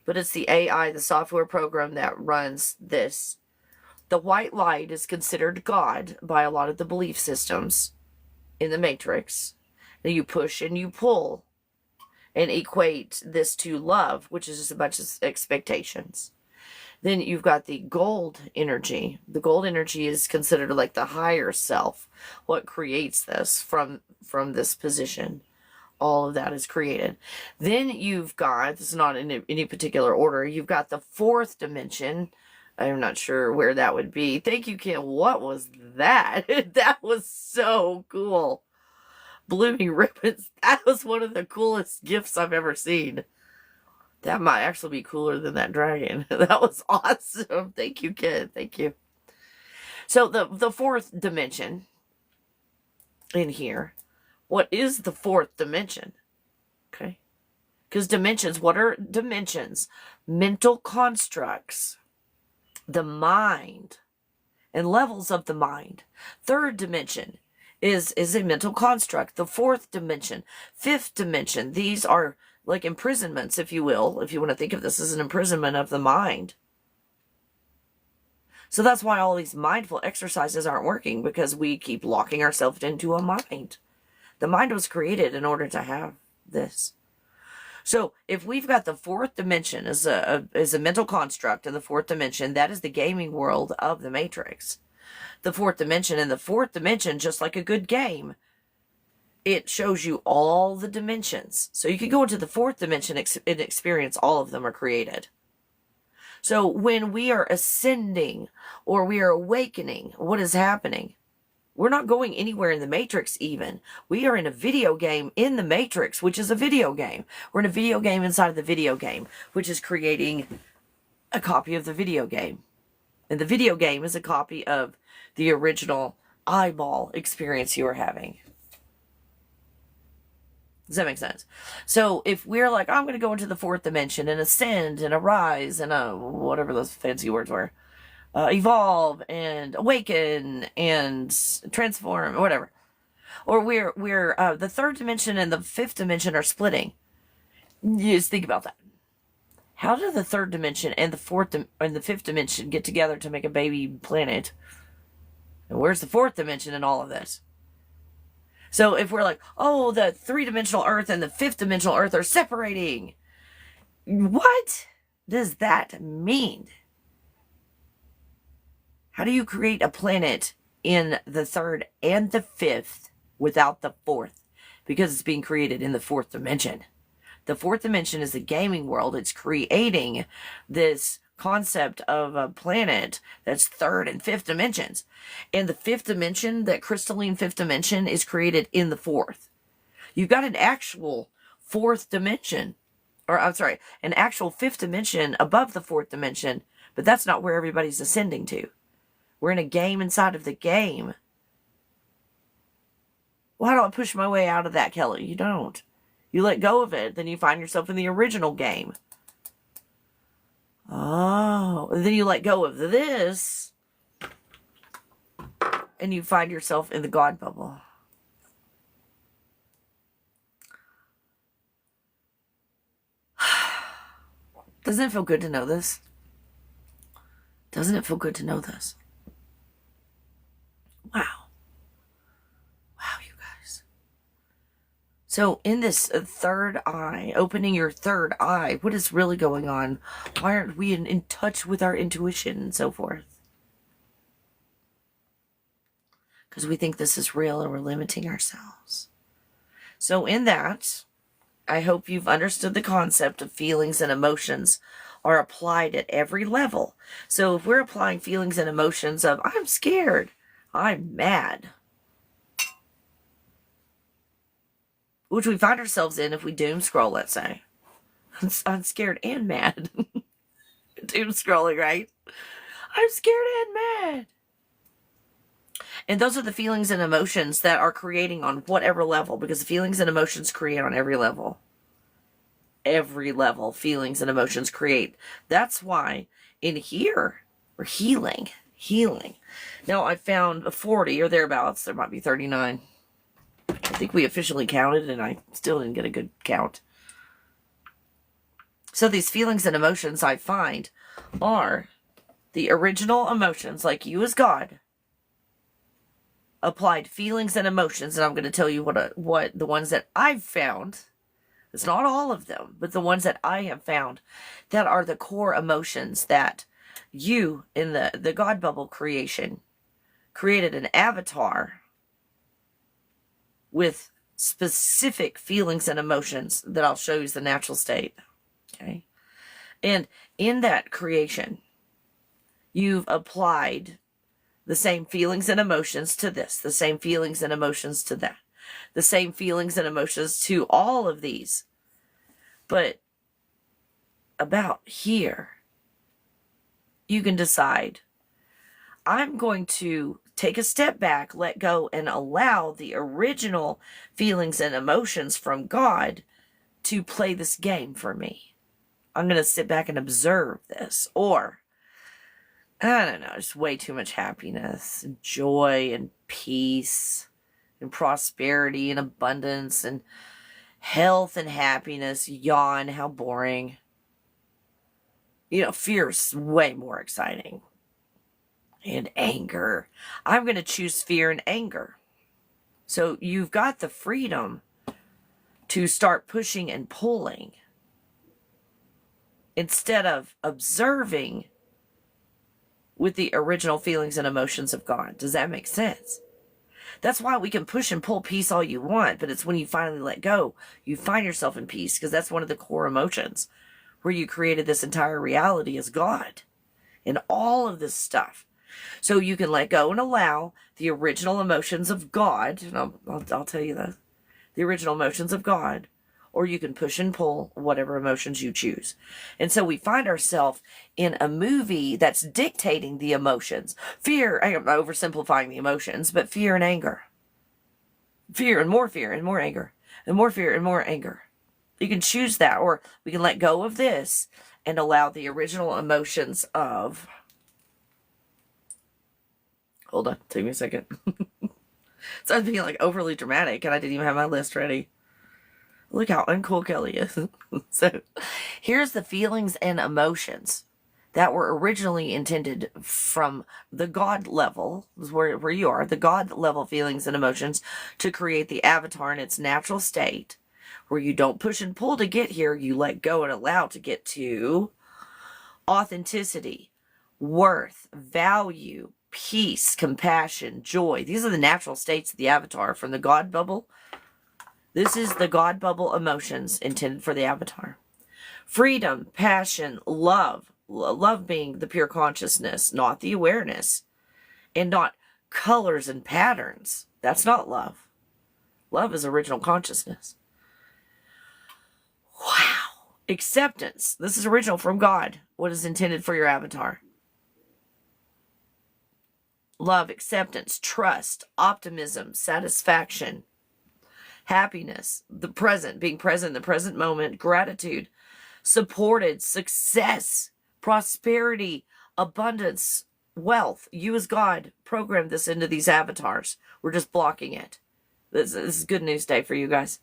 But it's the AI, the software program that runs this. The white light is considered God by a lot of the belief systems in the matrix. And you push and you pull and equate this to love, which is just a bunch of expectations. Then you've got the gold energy. The gold energy is considered like the higher self. What creates this from this position. All of that is created. Then you've got, this is not in any particular order, you've got the 4th dimension. I'm not sure where that would be. Thank you, Kim. What was that? That was so cool. Blooming ribbons. That was one of the coolest gifts I've ever seen. That might actually be cooler than that dragon. That was awesome. Thank you, kid. Thank you. So the 4th dimension in here. What is the 4th dimension? Okay. Because dimensions, what are dimensions? Mental constructs. The mind. And levels of the mind. 3rd dimension is a mental construct. The 4th dimension. 5th dimension. These are like imprisonments, if you will. If you want to think of this as an imprisonment of the mind. So that's why all these mindful exercises aren't working. Because we keep locking ourselves into a mind. The mind was created in order to have this. So if we've got the 4th dimension as a mental construct in the 4th dimension, that is the gaming world of the Matrix. The 4th dimension, and the 4th dimension, just like a good game, it shows you all the dimensions. So you can go into the 4th dimension and experience all of them are created. So when we are ascending or we are awakening, what is happening? We're not going anywhere in the Matrix even. We are in a video game in the Matrix, which is a video game. We're in a video game inside of the video game, which is creating a copy of the video game. And the video game is a copy of the original eyeball experience you were having. Does that make sense? So if we're like, I'm going to go into the fourth dimension and ascend and arise and whatever those fancy words were, evolve and awaken and transform, or whatever. Or we're the third dimension and the fifth dimension are splitting. Just think about that. How do the third dimension and the fourth and the fifth dimension get together to make a baby planet? And where's the fourth dimension in all of this? So if we're like, oh, the three-dimensional Earth and the fifth-dimensional Earth are separating, what does that mean? How do you create a planet in the third and the fifth without the fourth? Because it's being created in the fourth dimension. The fourth dimension is the gaming world. It's creating this concept of a planet that's third and fifth dimensions. And the fifth dimension, that crystalline fifth dimension, is created in the fourth. You've got an actual fourth dimension, or I'm sorry, an actual fifth dimension above the fourth dimension, but that's not where everybody's ascending to. We're in a game inside of the game. Why do I push my way out of that, Kelly? You don't. You let go of it, then you find yourself in the original game. Oh, and then you let go of this, and you find yourself in the God bubble. Doesn't it feel good to know this? Doesn't it feel good to know this? Wow. Wow, you guys. So in this third eye, opening your third eye, what is really going on? Why aren't we in touch with our intuition and so forth? Because we think this is real and we're limiting ourselves. So in that, I hope you've understood the concept of feelings and emotions are applied at every level. So if we're applying feelings and emotions of, I'm scared, I'm mad, which we find ourselves in if we doom scroll, let's say. I'm scared and mad. Doom scrolling, right? I'm scared and mad. And those are the feelings and emotions that are creating on whatever level, because the feelings and emotions create on every level. Every level, feelings and emotions create. That's why in here, we're healing. Now, I found 40 or thereabouts. There might be 39. I think we officially counted, and I still didn't get a good count. So these feelings and emotions I find are the original emotions, like you as God applied feelings and emotions, and I'm going to tell you what the ones that I've found. It's not all of them, but the ones that I have found that are the core emotions that you in the God bubble creation created an avatar with specific feelings and emotions that I'll show you is the natural state. Okay. And in that creation, you've applied the same feelings and emotions to this, the same feelings and emotions to that, the same feelings and emotions to all of these. But about here, you can decide, I'm going to take a step back, let go, and allow the original feelings and emotions from God to play this game for me. I'm going to sit back and observe this. Or, I don't know, just way too much happiness, and joy, and peace, and prosperity, and abundance, and health, and happiness. Yawn, how boring. You know, fear's way more exciting. And anger. I'm going to choose fear and anger. So you've got the freedom to start pushing and pulling instead of observing with the original feelings and emotions of God. Does that make sense? That's why we can push and pull peace all you want, but it's when you finally let go, you find yourself in peace, because that's one of the core emotions. where you created this entire reality as God and all of this stuff. So you can let go and allow the original emotions of God, and I'll tell you that, the original emotions of God, or you can push and pull whatever emotions you choose. And so we find ourselves in a movie that's dictating the emotions. Fear, I'm oversimplifying the emotions, but fear and anger. Fear and more anger. And more fear and more anger. You can choose that, or we can let go of this and allow the original emotions of... Hold on, take me a second. So I was being like overly dramatic and I didn't even have my list ready. Look how uncool Kelly is. So here's the feelings and emotions that were originally intended from the God level, where you are, the God level feelings and emotions, to create the avatar in its natural state, where you don't push and pull to get here, you let go and allow to get to authenticity, worth, value, peace, compassion, joy. These are the natural states of the avatar from the God bubble. This is the God bubble emotions intended for the avatar. Freedom, passion, love. Love being the pure consciousness, not the awareness. And not colors and patterns. That's not love. Love is original consciousness. Wow. Acceptance. This is original from God. What is intended for your avatar. Love, acceptance, trust, optimism, satisfaction, happiness, the present, being present in the present moment, gratitude, supported, success, prosperity, abundance, wealth. You as God programmed this into these avatars. We're just blocking it. This is good news day for you guys.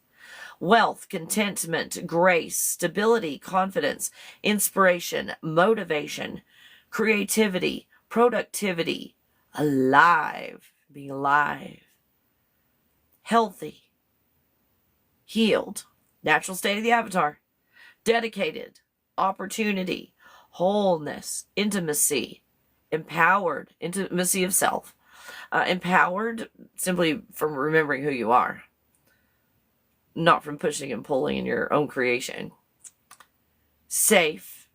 Wealth, contentment, grace, stability, confidence, inspiration, motivation, creativity, productivity, alive, being alive, healthy, healed, natural state of the avatar, dedicated, opportunity, wholeness, intimacy, empowered, intimacy of self, empowered simply from remembering who you are, not from pushing and pulling in your own creation, safe,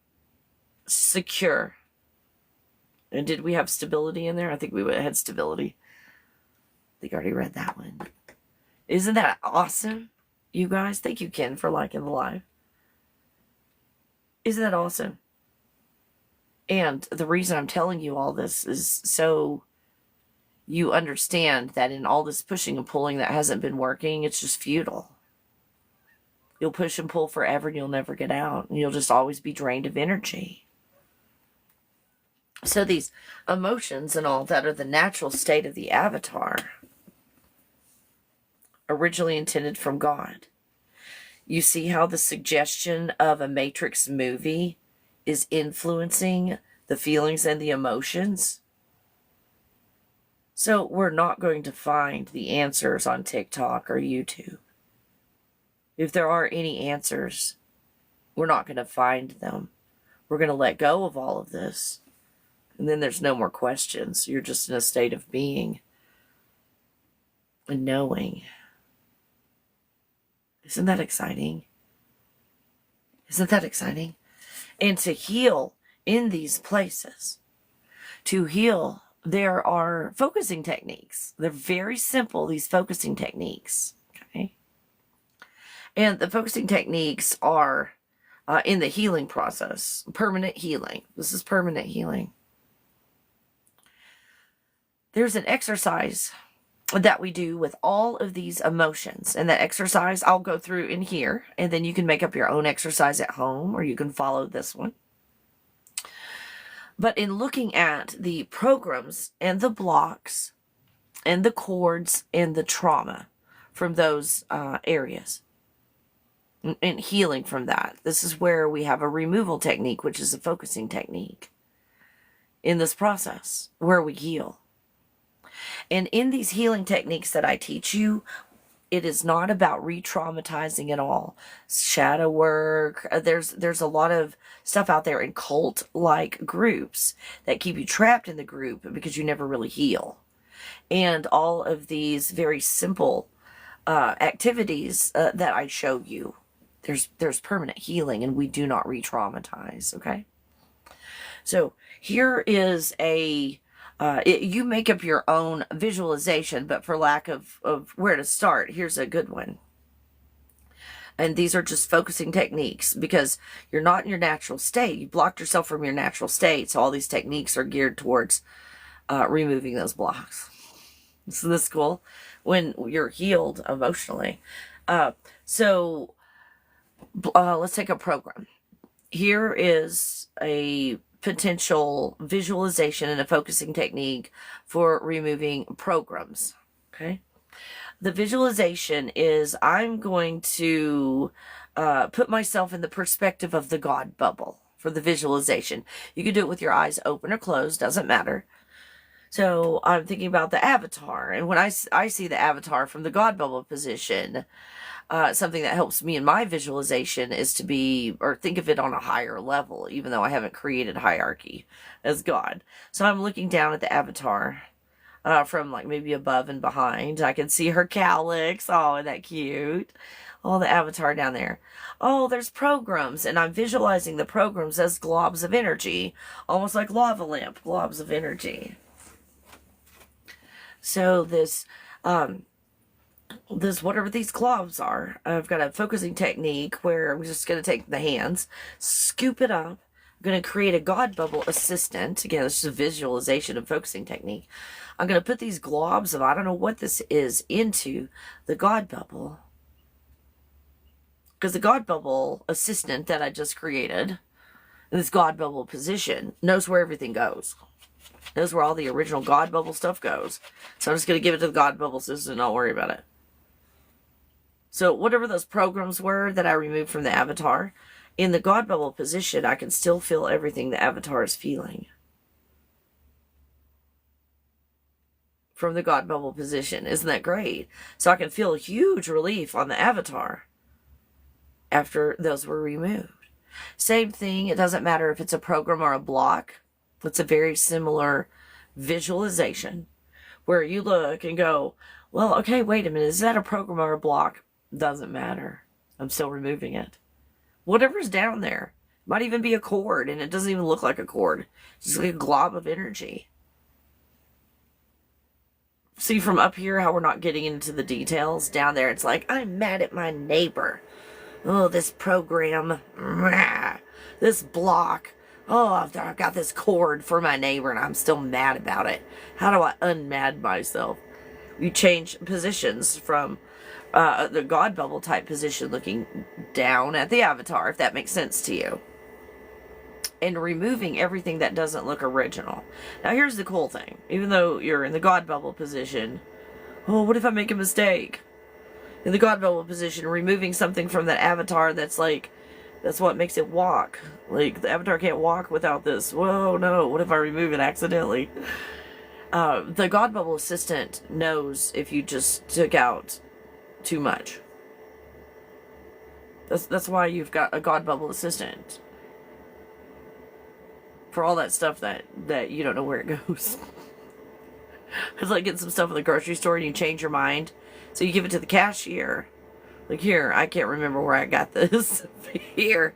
secure. And did we have stability in there? I think we had stability. I think I already read that one. Isn't that awesome? You guys, thank you, Ken, for liking the live. Isn't that awesome? And the reason I'm telling you all this is so you understand that in all this pushing and pulling that hasn't been working, it's just futile. You'll push and pull forever and you'll never get out. And you'll just always be drained of energy. So these emotions and all that are the natural state of the avatar, originally intended from God. You see how the suggestion of a Matrix movie is influencing the feelings and the emotions? So we're not going to find the answers on TikTok or YouTube. If there are any answers, we're not going to find them. We're going to let go of all of this. And then there's no more questions. You're just in a state of being and knowing. Isn't that exciting? Isn't that exciting? And to heal in these places, to heal, there are focusing techniques. They're very simple, these focusing techniques. Okay. And the focusing techniques are in the healing process, permanent healing. This is permanent healing. There's an exercise that we do with all of these emotions. And that exercise I'll go through in here. And then you can make up your own exercise at home, or you can follow this one. But in looking at the programs and the blocks and the cords and the trauma from those areas and healing from that, this is where we have a removal technique, which is a focusing technique in this process where we heal. And in these healing techniques that I teach you, it is not about re-traumatizing at all. Shadow work. There's a lot of stuff out there in cult-like groups that keep you trapped in the group because you never really heal. And all of these very simple activities that I show you there's permanent healing, and we do not re-traumatize. Okay. So here is you make up your own visualization, but for lack of where to start, here's a good one. And these are just focusing techniques because you're not in your natural state. You blocked yourself from your natural state. So all these techniques are geared towards removing those blocks. So this is cool when you're healed emotionally. So let's take a program. Here is a potential visualization and a focusing technique for removing programs. Okay. The visualization is I'm going to put myself in the perspective of the God bubble for the visualization. You can do it with your eyes open or closed, doesn't matter. So I'm thinking about the avatar. And when I see the avatar from the God bubble position, something that helps me in my visualization is to be, or think of it on a higher level, even though I haven't created hierarchy as God. So I'm looking down at the avatar from like maybe above and behind. I can see her calyx. Oh, isn't that cute? Oh, the avatar down there. Oh, there's programs, and I'm visualizing the programs as globs of energy, almost like lava lamp globs of energy. So this whatever these globs are, I've got a focusing technique where I'm just going to take the hands, scoop it up. I'm going to create a God bubble assistant. Again, this is a visualization and focusing technique. I'm going to put these globs of, I don't know what this is, into the God bubble. Because the God bubble assistant that I just created, in this God bubble position, knows where everything goes. Knows where all the original God bubble stuff goes. So I'm just going to give it to the God bubble assistant and not worry about it. So whatever those programs were that I removed from the avatar, in the God bubble position, I can still feel everything the avatar is feeling. From the God bubble position. Isn't that great? So I can feel a huge relief on the avatar after those were removed. Same thing. It doesn't matter if it's a program or a block. It's a very similar visualization where you look and go, well, okay, wait a minute. Is that a program or a block? Doesn't matter. I'm still removing it. Whatever's down there. Might even be a cord, and it doesn't even look like a cord. It's just like a glob of energy. See from up here how we're not getting into the details? Down there, it's like, I'm mad at my neighbor. Oh, this program. This block. Oh, I've got this cord for my neighbor, and I'm still mad about it. How do I unmad myself? You change positions from the God bubble type position, looking down at the avatar, if that makes sense to you, and removing everything that doesn't look original. Now here's the cool thing. Even though you're in the God bubble position, oh, what if I make a mistake? In the God bubble position, removing something from that avatar that's what makes it walk. Like, the avatar can't walk without this. Whoa, no, what if I remove it accidentally? The God bubble assistant knows if you just took out too much. That's why you've got a God bubble assistant. For all that stuff that you don't know where it goes. It's like getting some stuff at the grocery store and you change your mind. So you give it to the cashier. Like, here, I can't remember where I got this. Here,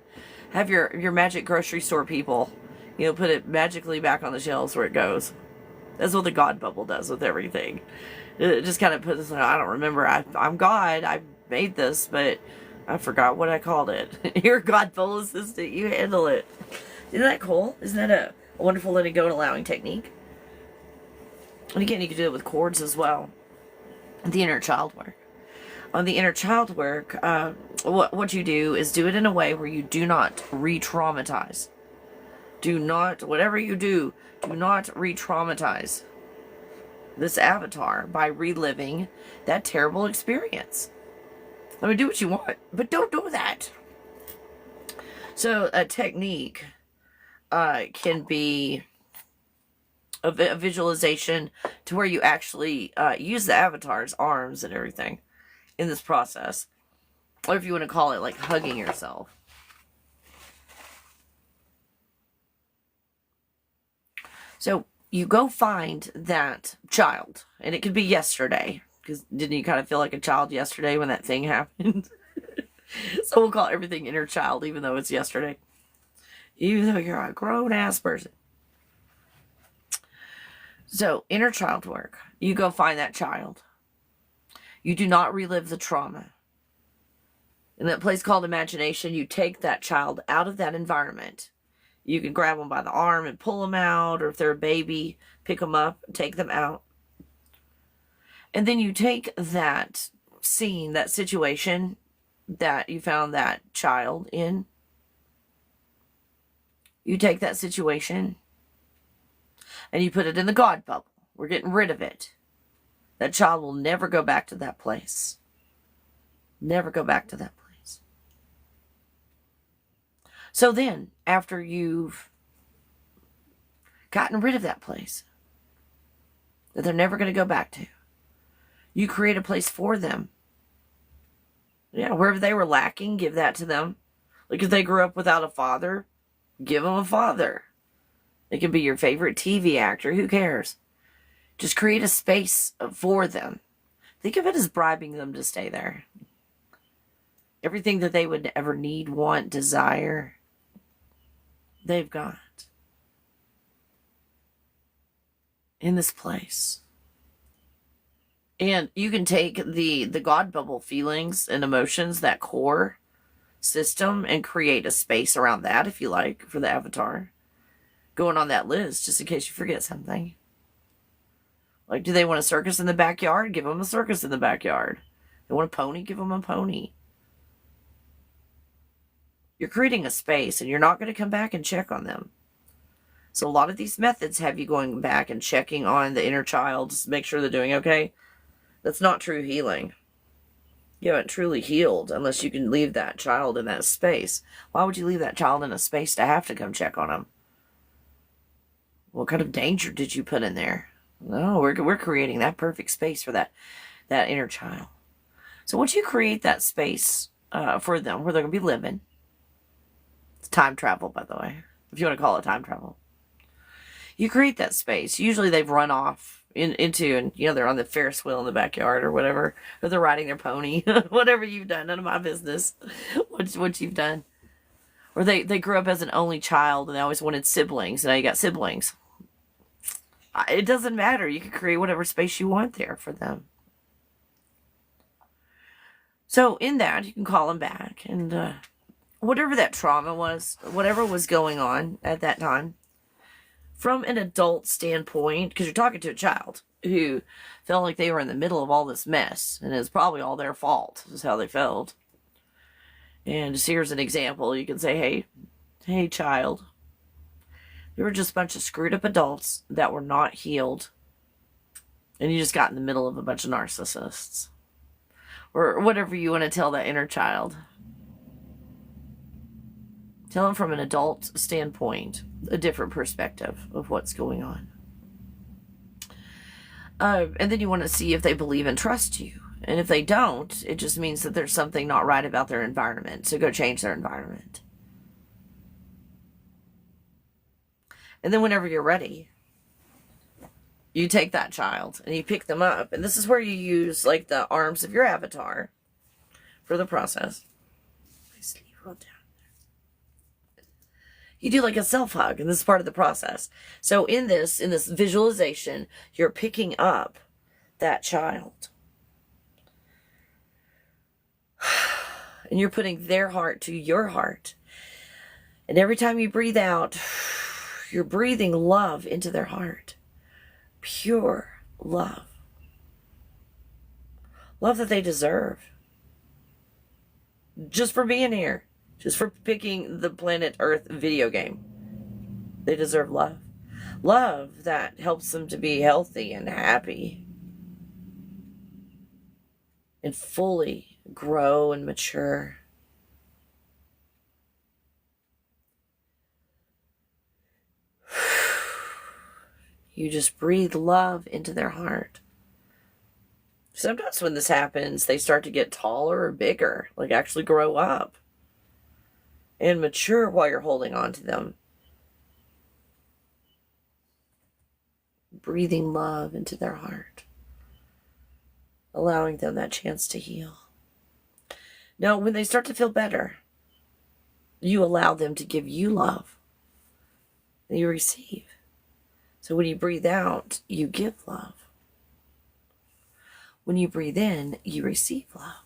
have your magic grocery store people, put it magically back on the shelves where it goes. That's what the God bubble does with everything. It just kind of puts, I don't remember. I'm God. I made this, but I forgot what I called it. You're God bubble assistant. You handle it. Isn't that cool? Isn't that a wonderful letting go and allowing technique? And again, you can do it with cords as well. The inner child work. On the inner child work, what you do is do it in a way where you do not re-traumatize. Do not, whatever you do not re-traumatize this avatar by reliving that terrible experience. I mean, do what you want, but don't do that. So a technique can be a visualization to where you actually use the avatar's arms and everything in this process. Or if you want to call it like hugging yourself. So you go find that child, and it could be yesterday, because didn't you kind of feel like a child yesterday when that thing happened? So we'll call everything inner child, even though it's yesterday. Even though you're a grown-ass person. So, inner child work. You go find that child. You do not relive the trauma. In that place called imagination, you take that child out of that environment. You can grab them by the arm and pull them out, or if they're a baby, pick them up and take them out. And then you take that scene, that situation that you found that child in. You take that situation and you put it in the God bubble. We're getting rid of it. That child will never go back to that place. Never go back to that place. So then, after you've gotten rid of that place that they're never going to go back to, you create a place for them. Yeah, wherever they were lacking, give that to them. Like if they grew up without a father, give them a father. It can be your favorite TV actor. Who cares? Just create a space for them. Think of it as bribing them to stay there. Everything that they would ever need, want, desire, they've got in this place. And you can take the God bubble feelings and emotions, that core system, and create a space around that, if you like, for the avatar. Going on that list, just in case you forget something. Like, do they want a circus in the backyard? Give them a circus in the backyard. They want a pony? Give them a pony. You're creating a space, and you're not going to come back and check on them. So a lot of these methods have you going back and checking on the inner child to make sure they're doing okay. That's not true healing. You haven't truly healed unless you can leave that child in that space. Why would you leave that child in a space to have to come check on them? What kind of danger did you put in there? No, we're creating that perfect space for that inner child. So once you create that space for them where they're going to be living, it's time travel, by the way, if you want to call it time travel. You create that space. Usually they've run off into, and they're on the Ferris wheel in the backyard or whatever, or they're riding their pony, whatever you've done. None of my business what you've done. Or they grew up as an only child and they always wanted siblings, and now you got siblings. It doesn't matter. You can create whatever space you want there for them. So in that, you can call them back, and whatever that trauma was, whatever was going on at that time, from an adult standpoint, because you're talking to a child who felt like they were in the middle of all this mess, and it's probably all their fault, is how they felt. And just here's an example. You can say, hey, child, you were just a bunch of screwed up adults that were not healed, and you just got in the middle of a bunch of narcissists. Or whatever you want to tell that inner child. Tell them from an adult standpoint, a different perspective of what's going on. And then you want to see if they believe and trust you. And if they don't, it just means that there's something not right about their environment. So go change their environment. And then whenever you're ready, you take that child and you pick them up. And this is where you use like the arms of your avatar for the process. You do like a self-hug, and this is part of the process. So in this visualization, you're picking up that child. And you're putting their heart to your heart. And every time you breathe out, you're breathing love into their heart. Pure love. Love that they deserve. Just for being here. Just for picking the Planet Earth video game. They deserve love. Love that helps them to be healthy and happy. And fully grow and mature. You just breathe love into their heart. Sometimes when this happens, they start to get taller or bigger, like actually grow up and mature while you're holding on to them. Breathing love into their heart, allowing them that chance to heal. Now, when they start to feel better, you allow them to give you love. And you receive. So when you breathe out, you give love. When you breathe in, you receive love.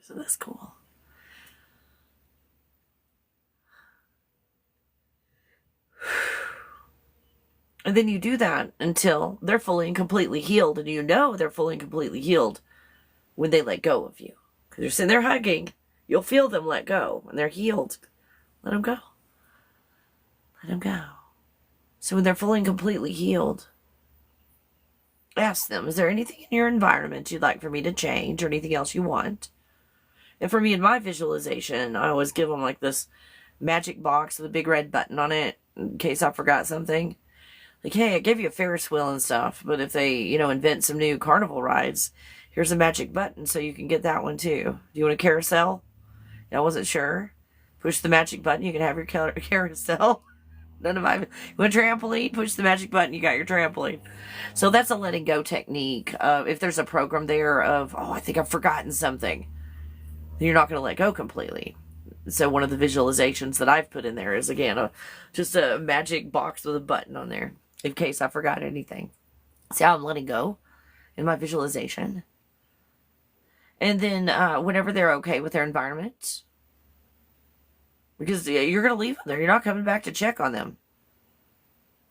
So that's cool. And then you do that until they're fully and completely healed. And you know they're fully and completely healed when they let go of you. Because you're sitting there hugging. You'll feel them let go. When they're healed, let them go. Let them go. So when they're fully and completely healed, ask them, is there anything in your environment you'd like for me to change or anything else you want? And for me, in my visualization, I always give them like this magic box with a big red button on it in case I forgot something. Like, hey, I gave you a Ferris wheel and stuff, but if they, invent some new carnival rides, here's a magic button so you can get that one too. Do you want a carousel? I wasn't sure. Push the magic button, you can have your carousel. You want a trampoline? Push the magic button, you got your trampoline. So that's a letting go technique. If there's a program there of, I think I've forgotten something, then you're not going to let go completely. So one of the visualizations that I've put in there is, again, just a magic box with a button on there in case I forgot anything. See how I'm letting go in my visualization? And then whenever they're okay with their environment, because you're going to leave them there. You're not coming back to check on them.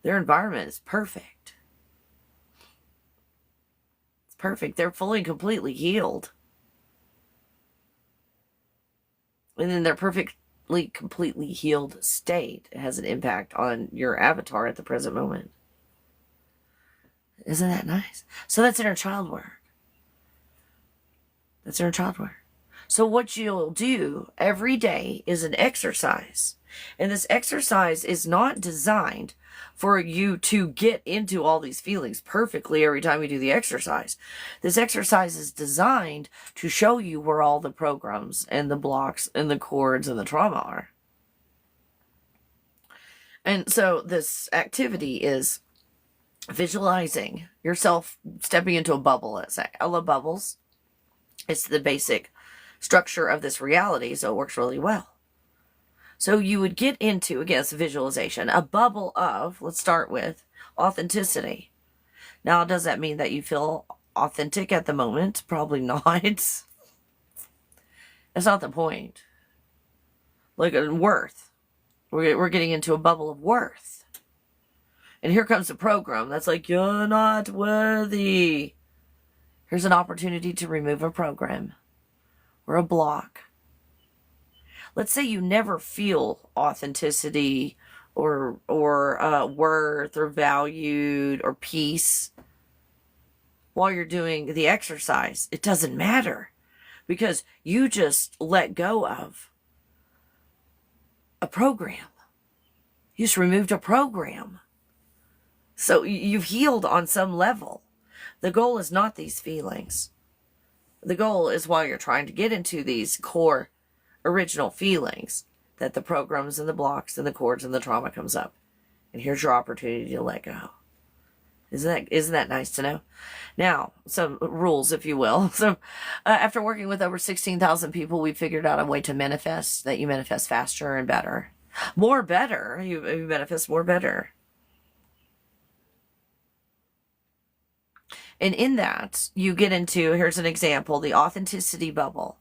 Their environment is perfect. It's perfect. They're fully and completely healed. And in their perfectly, completely healed state, it has an impact on your avatar at the present moment. Isn't that nice? So that's inner child work. That's inner child work. So what you'll do every day is an exercise. And this exercise is not designed for you to get into all these feelings perfectly every time you do the exercise. This exercise is designed to show you where all the programs and the blocks and the cords and the trauma are. And so this activity is visualizing yourself stepping into a bubble, let's say. I love bubbles. It's the basic structure of this reality, so it works really well. So you would get into, again, it's a visualization, a bubble of, let's start with, authenticity. Now, does that mean that you feel authentic at the moment? Probably not. That's not the point. Look at worth. We're getting into a bubble of worth. And here comes a program that's like, you're not worthy. Here's an opportunity to remove a program or a block. Let's say you never feel authenticity or worth or valued or peace while you're doing the exercise. It doesn't matter because you just let go of a program. You just removed a program. So you've healed on some level. The goal is not these feelings. The goal is while you're trying to get into these core original feelings that the programs and the blocks and the cords and the trauma comes up. And here's your opportunity to let go. Isn't that nice to know? Now, some rules, if you will. So after working with over 16,000 people, we figured out a way to manifest, that you manifest faster and better. More better. You manifest more better. And in that, you get into, here's an example, the authenticity bubble.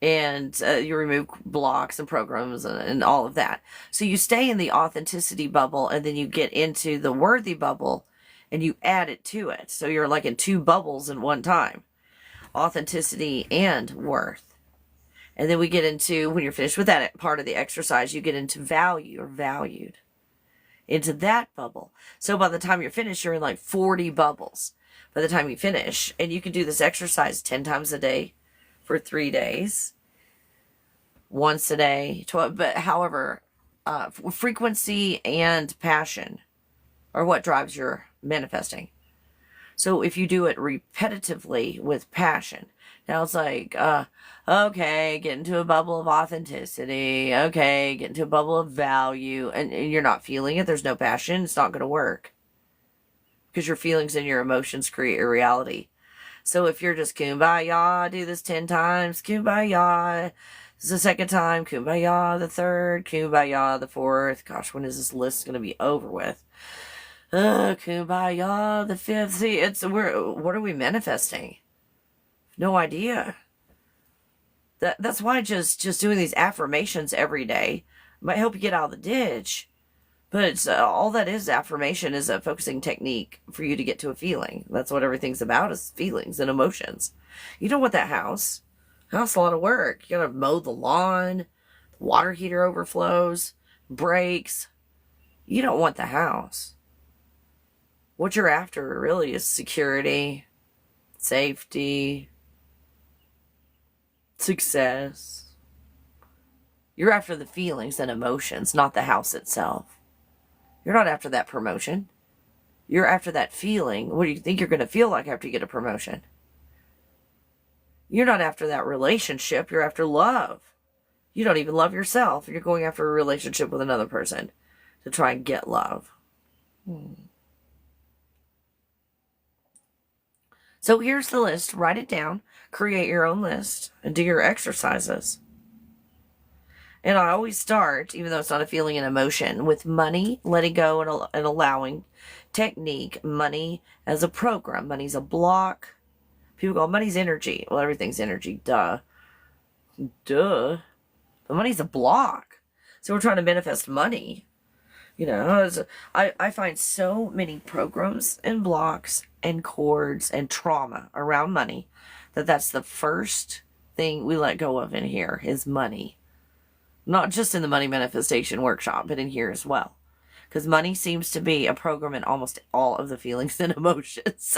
And you remove blocks and programs and all of that. So you stay in the authenticity bubble and then you get into the worthy bubble and you add it to it. So you're like in two bubbles in one time. Authenticity and worth. And then we get into, when you're finished with that part of the exercise, you get into value or valued. Into that bubble. So by the time you're finished, you're in like 40 bubbles. By the time you finish, and you can do this exercise 10 times a day for 3 days, once a day, 12, but however, frequency and passion are what drives your manifesting. So if you do it repetitively with passion, now it's like, okay, get into a bubble of authenticity, okay, get into a bubble of value, and you're not feeling it, there's no passion, it's not going to work. Because your feelings and your emotions create your reality. So if you're just kumbaya, do this 10 times, kumbaya. This is the second time, kumbaya the third, kumbaya the fourth. Gosh, when is this list going to be over with? Kumbaya the fifth. See, what are we manifesting? No idea. That's why just doing these affirmations every day might help you get out of the ditch. But it's all that is. Affirmation is a focusing technique for you to get to a feeling. That's what everything's about, is feelings and emotions. You don't want that house. House, a lot of work. You gotta mow the lawn, water heater overflows, breaks. You don't want the house. What you're after really is security, safety, success. You're after the feelings and emotions, not the house itself. You're not after that promotion. You're after that feeling. What do you think you're going to feel like after you get a promotion? You're not after that relationship. You're after love. You don't even love yourself. You're going after a relationship with another person to try and get love. So here's the list. Write it down. Create your own list and do your exercises. And I always start, even though it's not a feeling and emotion, with money, letting go and allowing technique. Money as a program. Money's a block. People go, money's energy. Well, everything's energy. Duh. But money's a block. So we're trying to manifest money. You know, I find so many programs and blocks and cords and trauma around money that's the first thing we let go of in here is money. Not just in the money manifestation workshop, but in here as well. Because money seems to be a program in almost all of the feelings and emotions.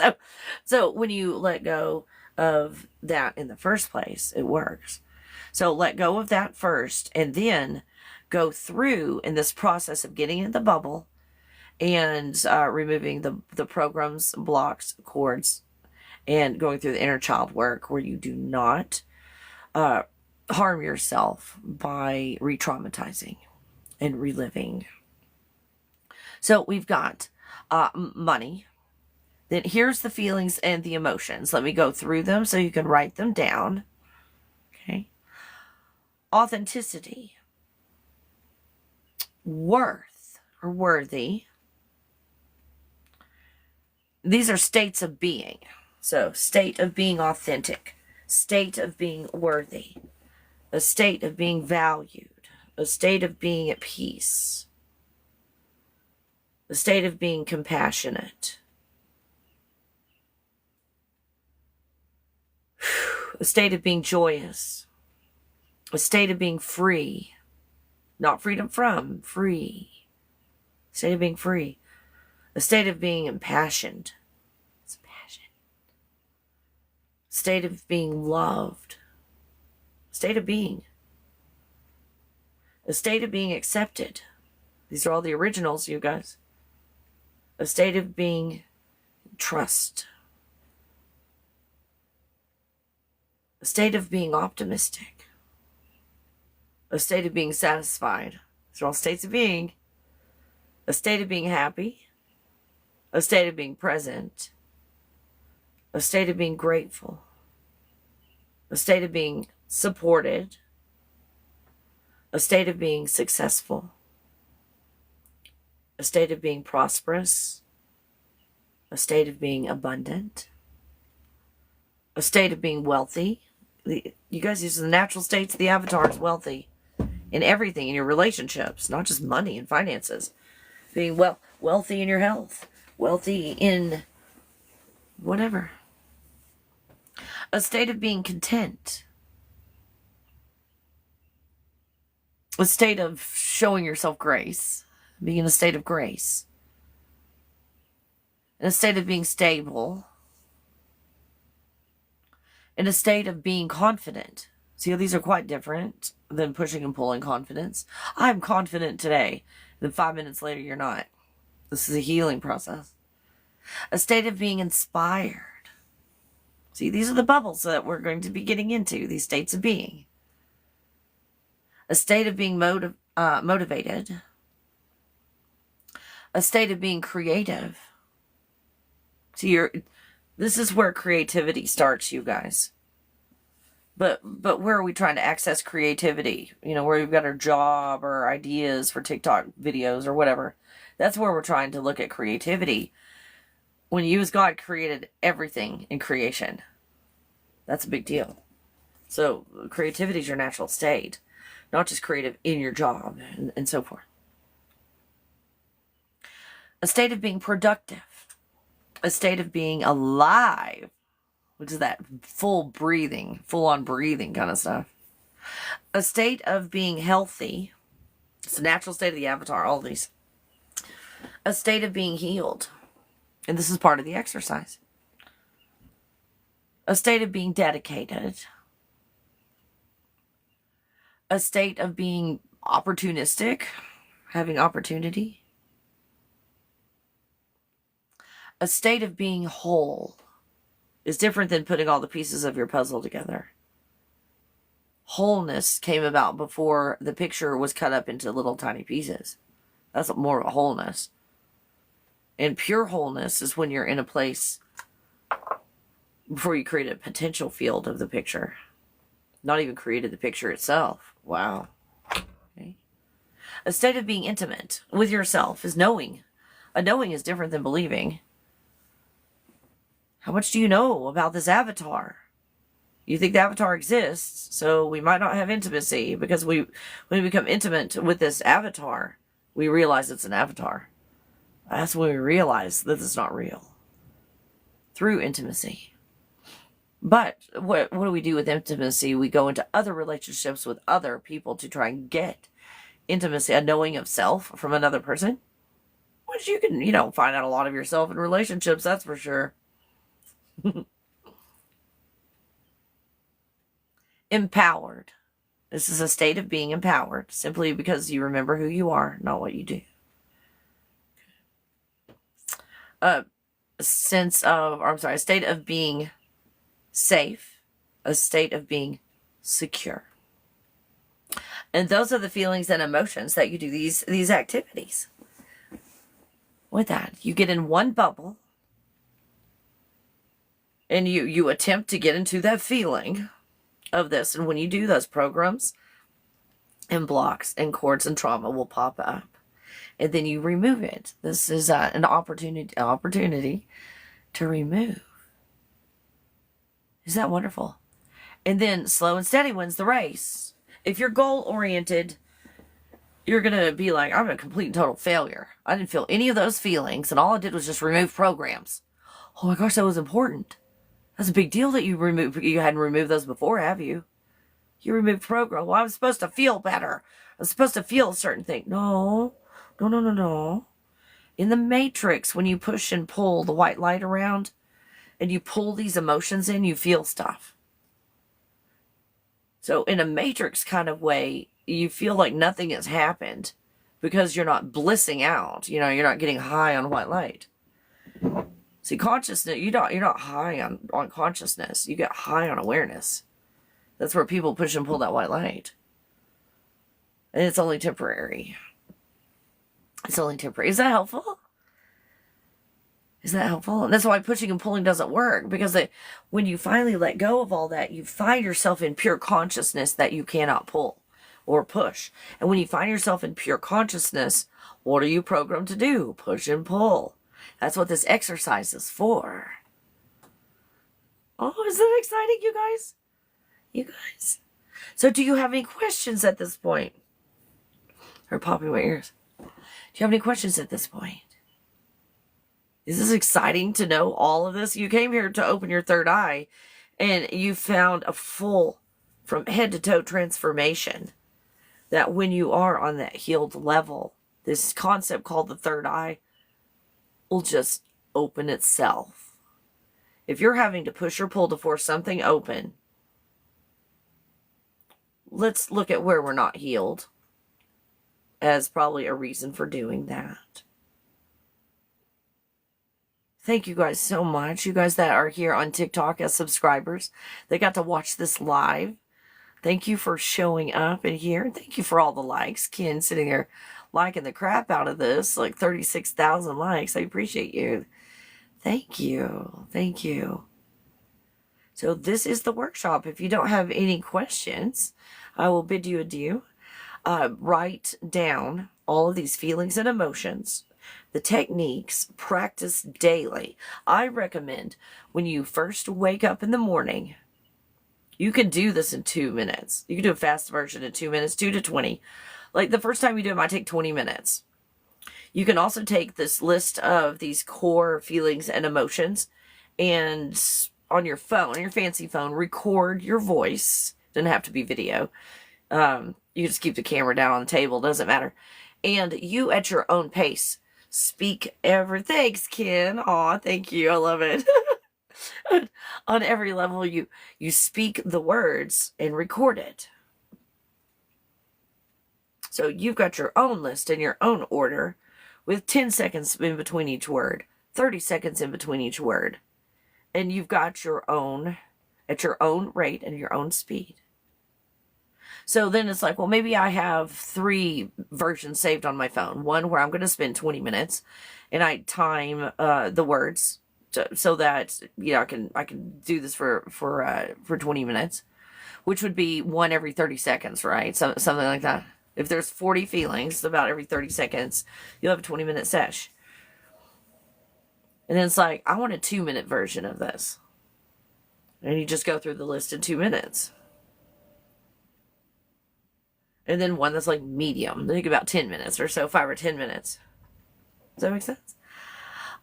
So when you let go of that in the first place, it works. So let go of that first, and then go through in this process of getting in the bubble and removing the programs, blocks, cords, and going through the inner child work where you do not harm yourself by re-traumatizing and reliving. So we've got money. Then here's the feelings and the emotions. Let me go through them so you can write them down. Okay. Authenticity. Worth or worthy. These are states of being. So state of being authentic. State of being worthy. A state of being valued. A state of being at peace. A state of being compassionate. A state of being joyous. A state of being free. Not freedom from, free. A state of being free. A state of being impassioned. It's passion. A state of being loved. A state of being. A state of being accepted. These are all the originals, you guys. A state of being trust. A state of being optimistic. A state of being satisfied. These are all states of being. A state of being happy. A state of being present. A state of being grateful. A state of being supported. A state of being successful. A state of being prosperous. A state of being abundant. A state of being wealthy. You guys use the natural states of the avatars, wealthy in everything, in your relationships, not just money and finances. Being wealthy in your health, wealthy in whatever. A state of being content. A state of showing yourself grace, being in a state of grace. In a state of being stable. In a state of being confident. See, these are quite different than pushing and pulling confidence. I'm confident today. Then 5 minutes later, you're not. This is a healing process. A state of being inspired. See, these are the bubbles that we're going to be getting into, these states of being. A state of being motivated. A state of being creative. See, This is where creativity starts, you guys. But where are we trying to access creativity? You know, where we've got our job or ideas for TikTok videos or whatever. That's where we're trying to look at creativity. When you as God created everything in creation, that's a big deal. So creativity is your natural state, not just creative in your job and so forth. A state of being productive, a state of being alive, which is that full breathing, full on breathing kind of stuff. A state of being healthy. It's the natural state of the avatar, all these. A state of being healed. And this is part of the exercise. A state of being dedicated. A state of being opportunistic, having opportunity. A state of being whole is different than putting all the pieces of your puzzle together. Wholeness came about before the picture was cut up into little tiny pieces. That's more of a wholeness. And pure wholeness is when you're in a place before you create a potential field of the picture. Not even created the picture itself. Wow. Okay. A state of being intimate with yourself is knowing. A knowing is different than believing. How much do you know about this avatar? You think the avatar exists, so we might not have intimacy, because when we become intimate with this avatar, we realize it's an avatar. That's when we realize that it's not real. Through intimacy. But what do we do with intimacy? We go into other relationships with other people to try and get intimacy, a knowing of self from another person. Which you can, find out a lot of yourself in relationships, that's for sure. Empowered. This is a state of being empowered, simply because you remember who you are, not what you do. A state of being safe, a state of being secure. And those are the feelings and emotions that you do these activities. With that, you get in one bubble, and you attempt to get into that feeling of this. And when you do, those programs and blocks and cords and trauma will pop up. And then you remove it. This is an opportunity to remove. Isn't that wonderful? And then slow and steady wins the race. If you're goal-oriented, you're going to be like, I'm a complete and total failure. I didn't feel any of those feelings, and all I did was just remove programs. Oh my gosh, that was important. That's a big deal that you hadn't removed those before, have you? You removed programs. Well, I was supposed to feel better. I was supposed to feel a certain thing. No. In the Matrix, when you push and pull the white light around, and you pull these emotions in, you feel stuff. So in a Matrix kind of way, you feel like nothing has happened because you're not blissing out. You're not getting high on white light. See, consciousness, you're not high on consciousness. You get high on awareness. That's where people push and pull that white light. And it's only temporary. It's only temporary. Is that helpful? Is that helpful? And that's why pushing and pulling doesn't work. Because when you finally let go of all that, you find yourself in pure consciousness that you cannot pull or push. And when you find yourself in pure consciousness, what are you programmed to do? Push and pull. That's what this exercise is for. Oh, is that exciting, you guys? You guys. So do you have any questions at this point? Or popping my ears. Do you have any questions at this point? Is this exciting to know all of this? You came here to open your third eye, and you found a full, from head to toe transformation. That when you are on that healed level, this concept called the third eye will just open itself. If you're having to push or pull to force something open, let's look at where we're not healed as probably a reason for doing that. Thank you guys so much. You guys that are here on TikTok as subscribers, they got to watch this live. Thank you for showing up in here. Thank you for all the likes. Ken sitting there liking the crap out of this, like 36,000 likes. I appreciate you. Thank you. Thank you. So this is the workshop. If you don't have any questions, I will bid you adieu. Write down all of these feelings and emotions, the techniques, practice daily. I recommend when you first wake up in the morning, you can do this in 2 minutes. You can do a fast version in 2 minutes, 2 to 20. Like the first time you do it might take 20 minutes. You can also take this list of these core feelings and emotions and on your phone, your fancy phone, record your voice. Doesn't have to be video. You just keep the camera down on the table, doesn't matter. And you at your own pace speak thanks, Ken. Aw, thank you. I love it. On every level, you speak the words and record it. So you've got your own list in your own order with 10 seconds in between each word, 30 seconds in between each word. And you've got your own, at your own rate and your own speed. So then it's like, well, maybe I have 3 versions saved on my phone. One where I'm going to spend 20 minutes and I time the words so that, you know, I can do this for 20 minutes, which would be one every 30 seconds, right? So, something like that. If there's 40 feelings, about every 30 seconds, you'll have a 20-minute sesh. And then it's like, I want a 2-minute version of this. And you just go through the list in 2 minutes. And then one that's like medium. I think about 10 minutes or so, 5 or 10 minutes. Does that make sense?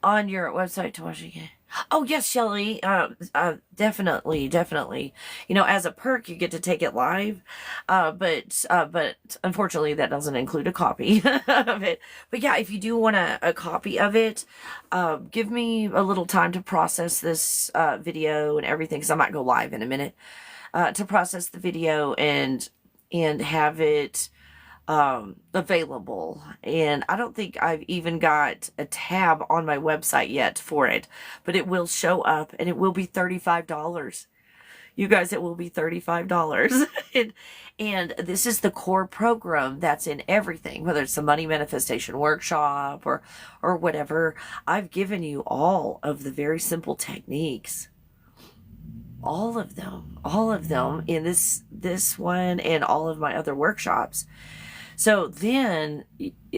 On your website to watch again. Oh, yes, Shelly. Definitely. You know, as a perk, you get to take it live. But unfortunately, that doesn't include a copy of it. But yeah, if you do want a copy of it, give me a little time to process this video and everything, because I might go live in a minute, to process the video and have it available. And I don't think I've even got a tab on my website yet for it, but it will show up and it will be $35. You guys, it will be $35. and this is the core program that's in everything, whether it's the money manifestation workshop or whatever. I've given you all of the very simple techniques. All of them in this one and all of my other workshops. So then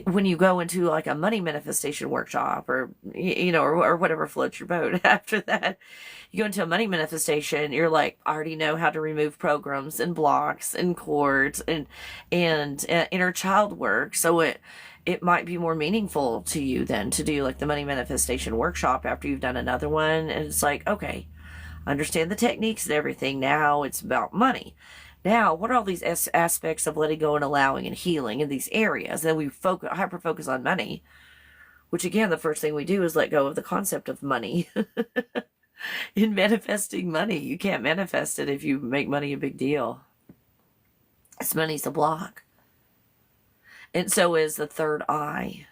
when you go into like a money manifestation workshop or, you know, or whatever floats your boat after that, you go into a money manifestation, you're like, I already know how to remove programs and blocks and cords and inner child work. So it might be more meaningful to you then to do like the money manifestation workshop after you've done another one. And it's like, okay, understand the techniques and everything. Now it's about money. Now, what are all these aspects of letting go and allowing and healing in these areas? Then we hyper focus on money, which again, the first thing we do is let go of the concept of money. In manifesting money, you can't manifest it if you make money a big deal. This money's a block. And so is the third eye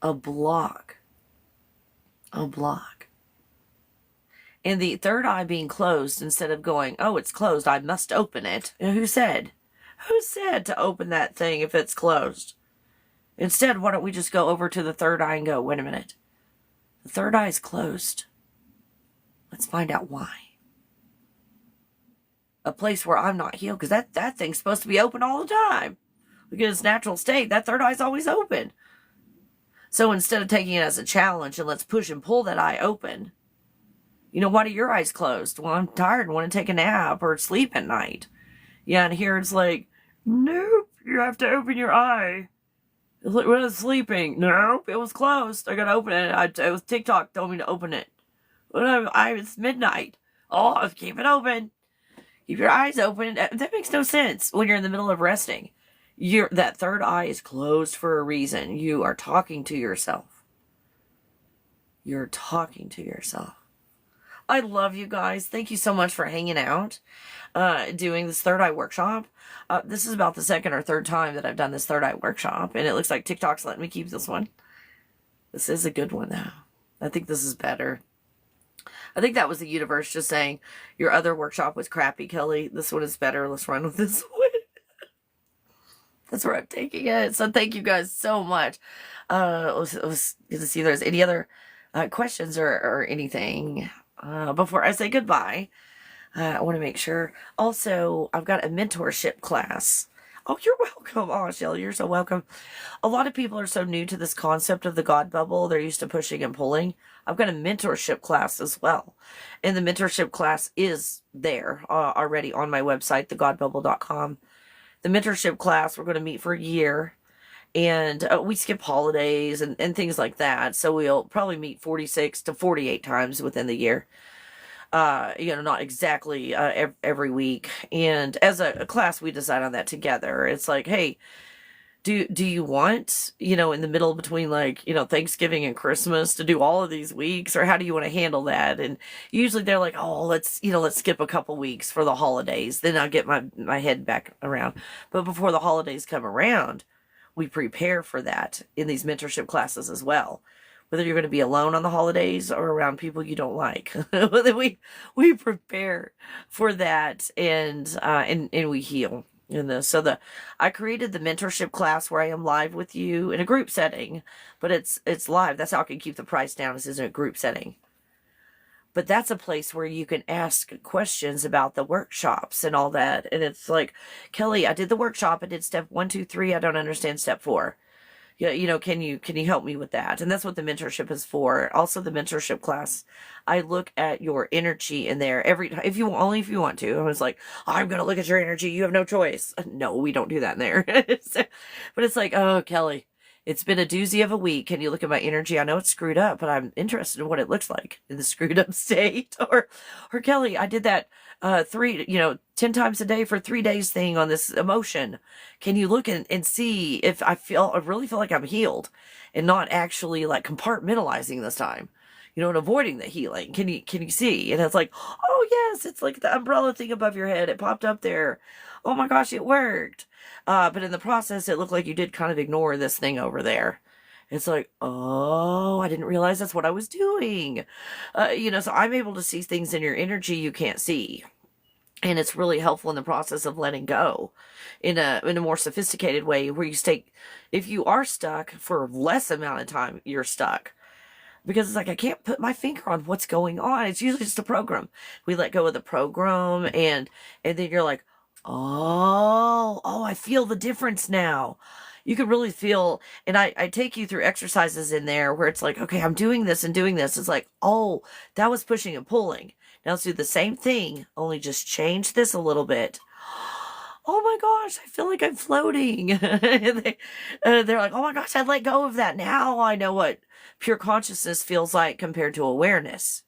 a block. A block. And the third eye being closed, instead of going, oh, it's closed, I must open it. And who said? Who said to open that thing if it's closed? Instead, why don't we just go over to the third eye and go, wait a minute. The third eye is closed. Let's find out why. A place where I'm not healed, because that thing's supposed to be open all the time. Look at its natural state. That third eye's always open. So instead of taking it as a challenge and let's push and pull that eye open, you know, why are your eyes closed? Well, I'm tired and want to take a nap or sleep at night. Yeah, and here it's like, nope, you have to open your eye. When I was sleeping, nope, it was closed. I got to open it. It was TikTok told me to open it. It's midnight. Oh, keep it open. Keep your eyes open. That makes no sense when you're in the middle of resting. That third eye is closed for a reason. You are talking to yourself. You're talking to yourself. I love you guys. Thank you so much for hanging out, doing this third eye workshop. This is about the second or third time that I've done this third eye workshop, and it looks like TikTok's letting me keep this one. This is a good one, though. I think this is better. I think that was the universe just saying, your other workshop was crappy, Kelly. This one is better. Let's run with this one. That's where I'm taking it. So thank you guys so much. It was good to see if there's any other questions or anything before I say goodbye. I want to make sure. Also, I've got a mentorship class. Oh, you're welcome. Oh, Shelly, you're so welcome. A lot of people are so new to this concept of the God bubble. They're used to pushing and pulling. I've got a mentorship class as well. And the mentorship class is there already on my website, thegodbubble.com. The mentorship class, we're going to meet for a year. And we skip holidays and things like that. So we'll probably meet 46 to 48 times within the year. Not exactly every week. And as a class, we decide on that together. It's like, hey, do you want, in the middle between Thanksgiving and Christmas to do all of these weeks, or how do you want to handle that? And usually they're like, oh, let's skip a couple weeks for the holidays. Then I'll get my head back around. But before the holidays come around, we prepare for that in these mentorship classes as well. Whether you're going to be alone on the holidays or around people you don't like, we prepare for that and we heal in this. So I created the mentorship class where I am live with you in a group setting, but it's live. That's how I can keep the price down. This isn't a group setting. But that's a place where you can ask questions about the workshops and all that. And it's like, Kelly, I did the workshop. I did step 1, 2, 3. I don't understand step 4. Yeah, can you help me with that? And that's what the mentorship is for. Also, the mentorship class, I look at your energy in there if you want to. I was like, I'm gonna look at your energy. You have no choice. No, we don't do that in there. But it's like, oh, Kelly, it's been a doozy of a week. Can you look at my energy? I know it's screwed up, but I'm interested in what it looks like in the screwed up state. Or Kelly, I did that 10 times a day for 3 days thing on this emotion. Can you look and see if I really feel like I'm healed and not actually like compartmentalizing this time, and avoiding the healing? Can you see? And it's like, oh yes, it's like the umbrella thing above your head. It popped up there. Oh my gosh, it worked. But in the process, it looked like you did kind of ignore this thing over there. It's like, oh, I didn't realize that's what I was doing. So I'm able to see things in your energy you can't see. And it's really helpful in the process of letting go in a more sophisticated way where if you are stuck for less amount of time, you're stuck. Because it's like, I can't put my finger on what's going on. It's usually just a program. We let go of the program and then you're like, oh, I feel the difference now. You can really feel, and I take you through exercises in there where it's like, okay, I'm doing this and doing this. It's like, oh, that was pushing and pulling. Now let's do the same thing, only just change this a little bit. Oh my gosh, I feel like I'm floating. They're like, oh my gosh, I let go of that. Now I know what pure consciousness feels like compared to awareness.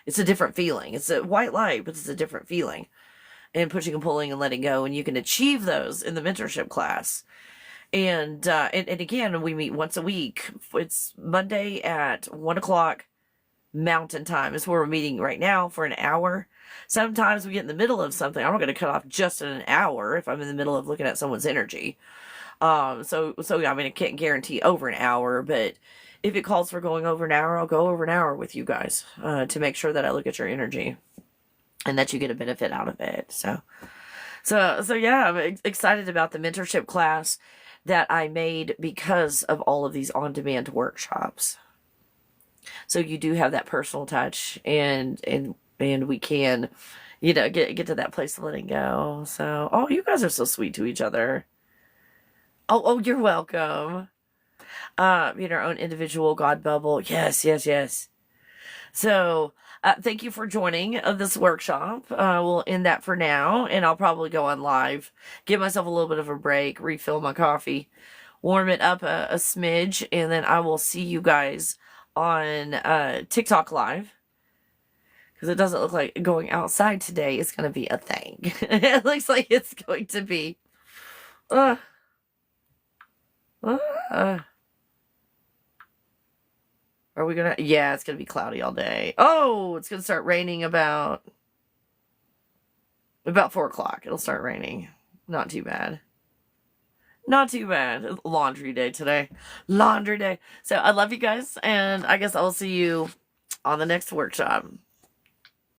It's a different feeling. It's a white light, but it's a different feeling. And pushing and pulling and letting go. And you can achieve those in the mentorship class. And again, we meet once a week. It's Monday at 1 o'clock Mountain Time is where we're meeting right now for an hour. Sometimes we get in the middle of something. I'm not going to cut off just in an hour if I'm in the middle of looking at someone's energy. So I mean, I can't guarantee over an hour, but if it calls for going over an hour, I'll go over an hour with you guys to make sure that I look at your energy and that you get a benefit out of it. So yeah, I'm excited about the mentorship class that I made because of all of these on-demand workshops. So you do have that personal touch and we can, get to that place of letting go. So, oh, you guys are so sweet to each other. Oh, you're welcome. Our own individual God bubble. Yes. So, thank you for joining this workshop. We'll end that for now, and I'll probably go on live, give myself a little bit of a break, refill my coffee, warm it up a smidge, and then I will see you guys on TikTok Live. Because it doesn't look like going outside today is going to be a thing. It looks like it's going to be... Are we gonna... Yeah, it's gonna be cloudy all day. Oh, it's gonna start raining about 4 o'clock. It'll start raining. Not too bad. Laundry day today. Laundry day. So I love you guys, and I guess I'll see you on the next workshop.